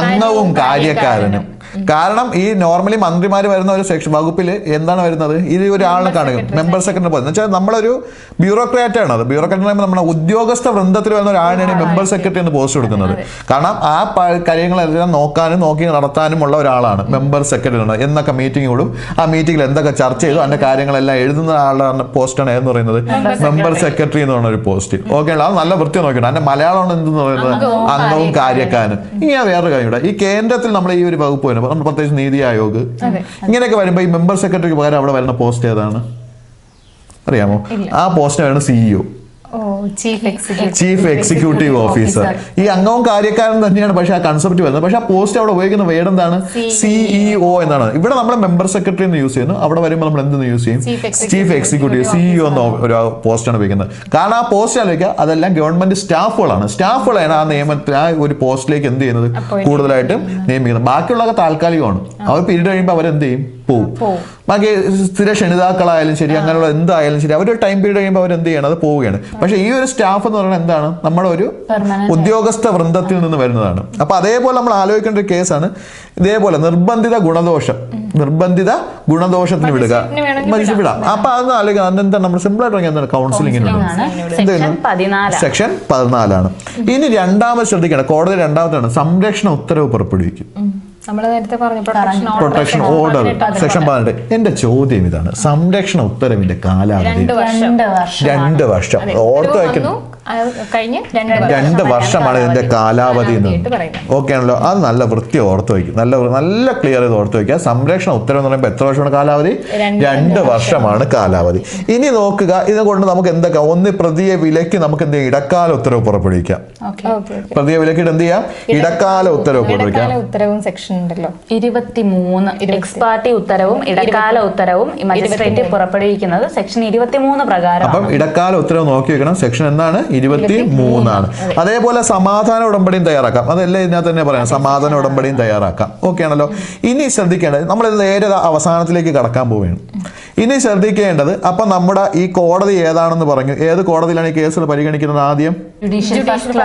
അംഗവും കാര്യക്കാരനും. കാരണം ഈ നോർമലി മന്ത്രിമാർ വരുന്ന ഒരു സെക്ഷൻ വകുപ്പിൽ എന്താണ് വരുന്നത്? ഇത് ഒരാളിനെ കാണുക, മെമ്പർ സെക്രട്ടറി പോലെ. എന്ന് വെച്ചാൽ നമ്മളൊരു ബ്യൂറോക്രാറ്റ് ആണ്. അത് ബ്യൂറോക്രാറ്റ് നമ്മുടെ ഉദ്യോഗസ്ഥ വൃന്ദത്തിൽ വരുന്ന ഒരാളിനാണ് മെമ്പർ സെക്രട്ടറി എന്ന് പോസ്റ്റ് കൊടുക്കുന്നത്. കാരണം ആ കാര്യങ്ങളെല്ലാം നോക്കി നടത്താനുമുള്ള ഒരാളാണ് മെമ്പർ സെക്രട്ടറി. എന്നൊക്കെ മീറ്റിംഗ് കൂടും, ആ മീറ്റിംഗിൽ എന്തൊക്കെ ചർച്ച ചെയ്തു അതിന്റെ കാര്യങ്ങളെല്ലാം എഴുതുന്ന ആളുടെ പോസ്റ്റാണ് എന്ന് പറയുന്നത് മെമ്പർ സെക്രട്ടറി എന്ന് പറഞ്ഞ ഒരു പോസ്റ്റ്. ഓക്കെ, അത് നല്ല വൃത്തി നോക്കണം. അതിന്റെ മലയാളം എന്തെന്ന് പറയുന്നത് അംഗവും കാര്യക്കാരനും. ഇനി വേറൊരു കാര്യം ഇവിടെ, ഈ കേന്ദ്രത്തിൽ നമ്മൾ ഈ ഒരു വകുപ്പ് വരുമ്പോൾ നമ്മൾ പ്രത്യേകിച്ച് നീതി ആയോഗ് ഇങ്ങനെയൊക്കെ വരുമ്പോൾ ഈ മെമ്പർ സെക്രട്ടറിക്ക് പകരം അവിടെ വരുന്ന പോസ്റ്റ് ഏതാണ് അറിയാമോ? ആ പോസ്റ്റ് വരുന്ന CEO, ചീഫ് എക്സിക്യൂട്ടീവ് ഓഫീസർ. ഈ അംഗവും കാര്യക്കാരൻ തന്നെയാണ്, പക്ഷെ ആ കൺസെപ്റ്റ് വരുന്നത്. പക്ഷെ ആ പോസ്റ്റ് അവിടെ ഉപയോഗിക്കുന്ന വേർഡ് എന്താണ്? CEO എന്നാണ്. ഇവിടെ നമ്മൾ മെമ്പർ സെക്രട്ടറി എന്ന് യൂസ് ചെയ്യുന്നു, അവിടെ വരുമ്പോൾ നമ്മൾ എന്തെന്ന് യൂസ് ചെയ്യും? ചീഫ് എക്സിക്യൂട്ടീവ്, CEO എന്ന ഒരു പോസ്റ്റാണ് ഉപയോഗിക്കുന്നത്. കാരണം ആ പോസ്റ്റ് ആലോചിക്കുക, അതെല്ലാം ഗവൺമെന്റ് സ്റ്റാഫുകളാണ് ആ നിയമത്തിൽ ആ ഒരു പോസ്റ്റിലേക്ക് എന്ത് ചെയ്യുന്നത് കൂടുതലായിട്ടും നിയമിക്കുന്നത്. ബാക്കിയുള്ളതൊക്കെ താൽക്കാലികമാണ്. അവർ പീരീഡ് കഴിയുമ്പോൾ അവരെന്ത് ചെയ്യും? പോവും. ബാക്കി സ്ഥിര ക്ഷണിതാക്കളായാലും ശരി, അങ്ങനെയുള്ള എന്തായാലും ശരി, അവരൊരു ടൈം പീരീഡ് കഴിയുമ്പോൾ അവർ എന്ത് ചെയ്യണം? അത് പോവുകയാണ്. പക്ഷെ ഈ ഒരു സ്റ്റാഫ് എന്ന് പറയുന്നത് എന്താണ്? നമ്മുടെ ഒരു ഉദ്യോഗസ്ഥ വൃന്ദത്തിൽ നിന്ന് വരുന്നതാണ്. അപ്പൊ അതേപോലെ നമ്മൾ ആലോചിക്കേണ്ട ഒരു കേസാണ് ഇതേപോലെ നിർബന്ധിത ഗുണദോഷത്തിന് വിടുക, വിടാം. അപ്പൊ അതൊന്ന് ആലോചിക്കാം. അതെന്താ നമ്മൾ സിമ്പിൾ ആയിട്ട് എന്താണ്? കൗൺസിലിങ്ങിന് സെക്ഷൻ 14 ആണ്. ഇനി രണ്ടാമത് ശ്രദ്ധിക്കണം, കോടതി രണ്ടാമതാണ് സംരക്ഷണ ഉത്തരവ് പുറപ്പെടുവിക്കും. Protection order section 18. എന്റെ ചോദ്യം ഇതാണ്, സംരക്ഷണ ഉത്തരവിന്റെ കാലാവധി 2 വർഷം. ഓർത്ത് വയ്ക്കുന്നു, 2 വർഷമാണ് ഇതിന്റെ കാലാവധി എന്ന്. ഓക്കെ ആണല്ലോ. അത് നല്ല വൃത്തി ഓർത്ത് വയ്ക്കും, നല്ല ക്ലിയർ ചെയ്ത് ഓർത്ത് വയ്ക്കുക. സംരക്ഷണ ഉത്തരവ് എന്ന് പറയുമ്പോൾ എത്ര വർഷമാണ് കാലാവധി? 2 വർഷമാണ് കാലാവധി. ഇനി നോക്കുക, ഇതുകൊണ്ട് നമുക്ക് എന്തൊക്കെ? ഒന്ന്, പ്രതിയെ വിലക്ക് നമുക്ക് എന്ത് ചെയ്യാം? ഇടക്കാല ഉത്തരവ് പുറപ്പെടുവിക്കാം. പ്രതിയെ വിലക്കിട്ട് എന്ത് ചെയ്യാം? ഇടക്കാല ഉത്തരവ് പുറപ്പെടുവിക്കാം. 23 എക്സ് പാർട്ടി ഉത്തരവും ഇടക്കാല ഉത്തരവും മജിസ്ട്രേറ്റ് പുറപ്പെടുവിക്കുന്നത് സെക്ഷൻ 23 പ്രകാരം. അപ്പം ഇടക്കാല ഉത്തരവ് നോക്കി വെക്കണം. സെക്ഷൻ എന്താണ്? 23 ആണ്. അതേപോലെ സമാധാന ഉടമ്പടിയും തയ്യാറാക്കാം. അതെല്ലാം ഇതിനകത്ത് തന്നെ പറയാം, സമാധാന ഉടമ്പടിയും തയ്യാറാക്കാം. ഓക്കെ ആണല്ലോ. ഇനി ശ്രദ്ധിക്കേണ്ടത്, നമ്മൾ നേരെ അവസാനത്തിലേക്ക് കടക്കാൻ പോവുകയാണ്. ഇനി ശ്രദ്ധിക്കേണ്ടത് അപ്പം നമ്മുടെ ഈ കോടതി ഏതാണെന്ന് പറഞ്ഞു. ഏത് കോടതിയിലാണ് ഈ കേസുകൾ പരിഗണിക്കുന്നത്? ആദ്യം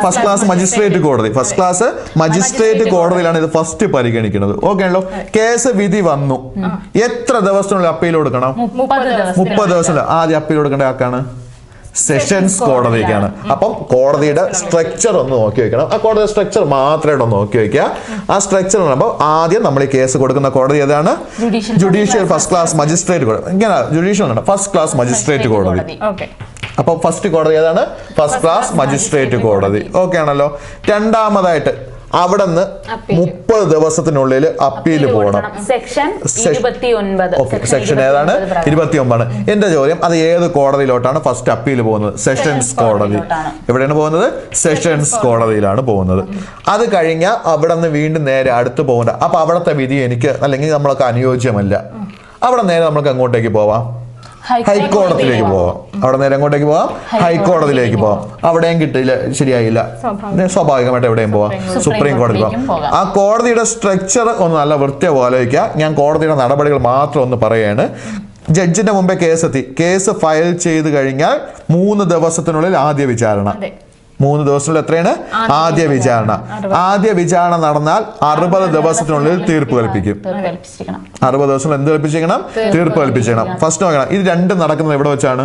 ഫസ്റ്റ് ക്ലാസ് മജിസ്ട്രേറ്റ് കോടതി. ഫസ്റ്റ് ക്ലാസ് മജിസ്ട്രേറ്റ് കോടതിയിലാണ് ഇത് ഫസ്റ്റ് പരിഗണിക്കുന്നത്. ഓക്കെ ആണല്ലോ. കേസ് വിധി വന്നു, എത്ര ദിവസത്തിനുള്ളിൽ അപ്പീൽ കൊടുക്കണം? 30 ദിവസം. ആദ്യം അപ്പീൽ കൊടുക്കേണ്ട ആക്കാണ് സെഷൻസ് കോടതിക്കാണ്. അപ്പം കോടതിയുടെ സ്ട്രക്ചർ ഒന്ന് നോക്കി വെക്കണം. ആ കോടതിയുടെ സ്ട്രക്ചർ മാത്രമായിട്ട് ഒന്ന് നോക്കി വെക്കുക. ആ സ്ട്രക്ചർ പറയുമ്പോൾ ആദ്യം നമ്മൾ ഈ കേസ് കൊടുക്കുന്ന കോടതി ഏതാണ്? ജുഡീഷ്യൽ ഫസ്റ്റ് ക്ലാസ് മജിസ്ട്രേറ്റ് കോടതി. ഇങ്ങനെ ജുഡീഷ്യൽ ഫസ്റ്റ് ക്ലാസ് മജിസ്ട്രേറ്റ് കോടതി. അപ്പൊ ഫസ്റ്റ് കോടതി ഏതാണ്? ഫസ്റ്റ് ക്ലാസ് മജിസ്ട്രേറ്റ് കോടതി. ഓക്കെ ആണല്ലോ. രണ്ടാമതായിട്ട് അവിടെ നിന്ന് 30 ദിവസത്തിനുള്ളിൽ അപ്പീൽ പോകണം. സെക്ഷൻ ഏതാണ്? 29. എന്റെ ചോദ്യം, അത് ഏത് കോടതിയിലോട്ടാണ് ഫസ്റ്റ് അപ്പീൽ പോകുന്നത്? സെഷൻസ് കോടതി. എവിടെയാണ് പോകുന്നത്? സെഷൻസ് കോടതിയിലാണ് പോകുന്നത്. അത് കഴിഞ്ഞാൽ അവിടെ നിന്ന് വീണ്ടും നേരെ അടുത്ത് പോകണ്ട. അപ്പൊ അവിടുത്തെ വിധി എനിക്ക് അല്ലെങ്കിൽ നമ്മളൊക്കെ അനുയോജ്യമല്ല. അവിടെ നേരെ നമുക്ക് അങ്ങോട്ടേക്ക് പോവാം, ഹൈക്കോടതിയിലേക്ക് പോവാം. അവിടെ നേരെ അങ്ങോട്ടേക്ക് പോവാം, ഹൈക്കോടതിയിലേക്ക് പോവാം. അവിടെയും കിട്ടില്ല, ശരിയായില്ല, സ്വാഭാവികമായിട്ട് എവിടെയും പോവാം, സുപ്രീം കോടതി പോവാം. ആ കോടതിയുടെ സ്ട്രക്ചർ ഒന്ന് നല്ല വൃത്തിയായി ആലോചിക്കുക. ഞാൻ കോടതിയുടെ നടപടികൾ മാത്രം ഒന്ന് പറയുകയാണ്. ജഡ്ജിന്റെ മുമ്പേ കേസെത്തി, കേസ് ഫയൽ ചെയ്ത് കഴിഞ്ഞാൽ 3 ദിവസത്തിനുള്ളിൽ ആദ്യ വിചാരണ. 3 ദിവസത്തിനുള്ളിൽ എത്രയാണ്? ആദ്യ വിചാരണ. ആദ്യ വിചാരണ നടന്നാൽ 60 ദിവസത്തിനുള്ളിൽ തീർപ്പ് കൽപ്പിക്കും. 60 ദിവസം എന്ത് കൽപ്പിച്ചിരിക്കണം? തീർപ്പ് കൽപ്പിച്ചിരിക്കണം. ഫസ്റ്റ് നോക്കണം, ഇത് രണ്ടും നടക്കുന്നത് എവിടെ വെച്ചാണ്?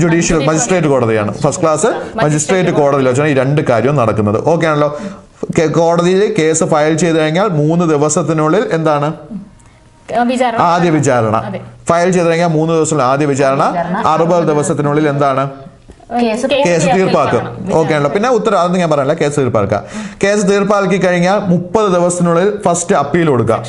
ജുഡീഷ്യൽ മജിസ്ട്രേറ്റ് കോടതിയാണ്. ഫസ്റ്റ് ക്ലാസ് മജിസ്ട്രേറ്റ് കോടതിയിൽ വെച്ചാണ് ഈ രണ്ട് കാര്യവും നടക്കുന്നത്. ഓക്കെ ആണല്ലോ. കോടതിയിൽ കേസ് ഫയൽ ചെയ്ത് കഴിഞ്ഞാൽ 3 ദിവസത്തിനുള്ളിൽ എന്താണ്? ആദ്യ വിചാരണ. ഫയൽ ചെയ്ത് കഴിഞ്ഞാൽ 3 ദിവസത്തിനുള്ളിൽ ആദ്യ വിചാരണ. 60 ദിവസത്തിനുള്ളിൽ എന്താണ്? കേസ് തീർപ്പാക്കും. ഓക്കെ ആണല്ലോ. പിന്നെ ഉത്തരവാദിത്തം ഞാൻ പറയല്ല, കേസ് തീർപ്പാക്കുക. കേസ് തീർപ്പാക്കി കഴിഞ്ഞാൽ 30 ദിവസത്തിനുള്ളിൽ ഫസ്റ്റ് അപ്പീൽ കൊടുക്കാം.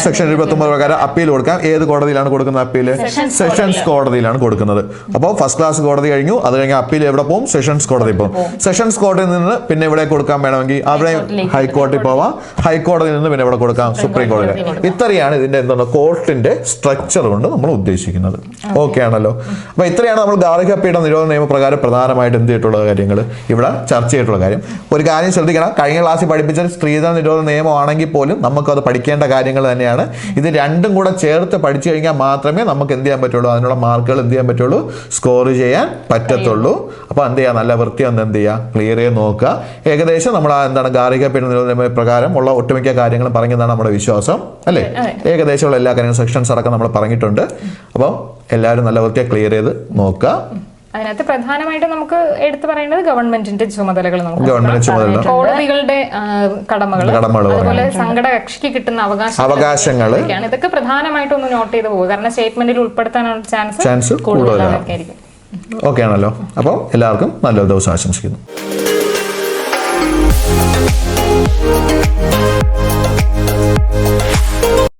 സെക്ഷൻ 29 പ്രകാരം അപ്പീൽ കൊടുക്കാം. ഏത് കോടതിയിലാണ് കൊടുക്കുന്നത് അപ്പീല്? സെഷൻസ് കോടതിയിലാണ് കൊടുക്കുന്നത്. അപ്പോൾ ഫസ്റ്റ് ക്ലാസ് കോടതി കഴിഞ്ഞു, അത് കഴിഞ്ഞാൽ അപ്പീൽ എവിടെ പോകും? സെഷൻസ് കോടതി പോകും. സെഷൻസ് കോടതിയിൽ നിന്ന് പിന്നെ ഇവിടെ കൊടുക്കാൻ വേണമെങ്കിൽ അവിടെ ഹൈക്കോടതി പോവാം. ഹൈക്കോടതിയിൽ നിന്ന് പിന്നെ ഇവിടെ കൊടുക്കാം, സുപ്രീം കോടതി. ഇത്രയാണ് ഇതിന്റെ എന്താണ് കോർട്ടിന്റെ സ്ട്രക്ചർ കൊണ്ട് നമ്മൾ ഉദ്ദേശിക്കുന്നത്. ഓക്കെ ആണല്ലോ. അപ്പൊ ഇത്രയാണ് നമ്മൾ ഗാർഹിക പീഡന നിരോധന നിയമപ്രകാരം പ്രധാനമായിട്ട് എന്ത് ചെയ്തിട്ടുള്ള കാര്യങ്ങൾ ഇവിടെ ചർച്ച ചെയ്തിട്ടുള്ള കാര്യം. ഒരു കാര്യം ശ്രദ്ധിക്കണം, കഴിഞ്ഞ ക്ലാസ്സിൽ പഠിപ്പിച്ച സ്ത്രീധന നിരോധന നിയമമാണെങ്കിൽ പോലും നമുക്കത് പഠിക്കേണ്ട കാര്യങ്ങൾ തന്നെയാണ്. ഇത് രണ്ടും കൂടെ ചേർത്ത് പഠിച്ചു കഴിഞ്ഞാൽ മാത്രമേ നമുക്ക് എന്ത് ചെയ്യാൻ പറ്റുള്ളൂ, അതിനുള്ള മാർക്കുകൾ എന്ത് ചെയ്യാൻ പറ്റുള്ളൂ, സ്കോർ ചെയ്യാൻ പറ്റത്തുള്ളൂ. അപ്പോൾ എന്ത് ചെയ്യുക, നല്ല വൃത്തി ഒന്ന് എന്ത് ചെയ്യുക, ക്ലിയർ ചെയ്ത് നോക്കുക. ഏകദേശം നമ്മൾ എന്താണ് ഗാർഹിക പീഡന നിരോധന നിയമപ്രകാരം ഉള്ള ഒട്ടുമിക്ക കാര്യങ്ങളും പറഞ്ഞതാണ് നമ്മുടെ വിശ്വാസം, അല്ലേ? ഏകദേശമുള്ള എല്ലാ കാര്യങ്ങളും സെക്ഷൻസ് അടക്കം നമ്മൾ പറഞ്ഞിട്ടുണ്ട്. അപ്പോൾ എല്ലാവരും നല്ല വൃത്തിയെ ക്ലിയർ ചെയ്ത് നോക്കുക. അതിനകത്ത് പ്രധാനമായിട്ടും നമുക്ക് എടുത്തു പറയുന്നത് ഗവൺമെന്റിന്റെ ചുമതലകൾ, കോടതികളുടെ കടമകൾ, അതുപോലെ സങ്കട കക്ഷിക്ക് കിട്ടുന്ന അവകാശങ്ങൾ, ഇതൊക്കെ പ്രധാനമായിട്ടും ഒന്ന് നോട്ട് ചെയ്ത് പോകുക. കാരണം സ്റ്റേറ്റ്മെന്റിൽ ഉൾപ്പെടുത്താനുള്ള ചാൻസ് കൂടുതലായിരിക്കും. ഓക്കെ ആണല്ലോ. അപ്പോൾ എല്ലാവർക്കും നല്ലൊരു ദിവസം ആശംസിക്കുന്നു.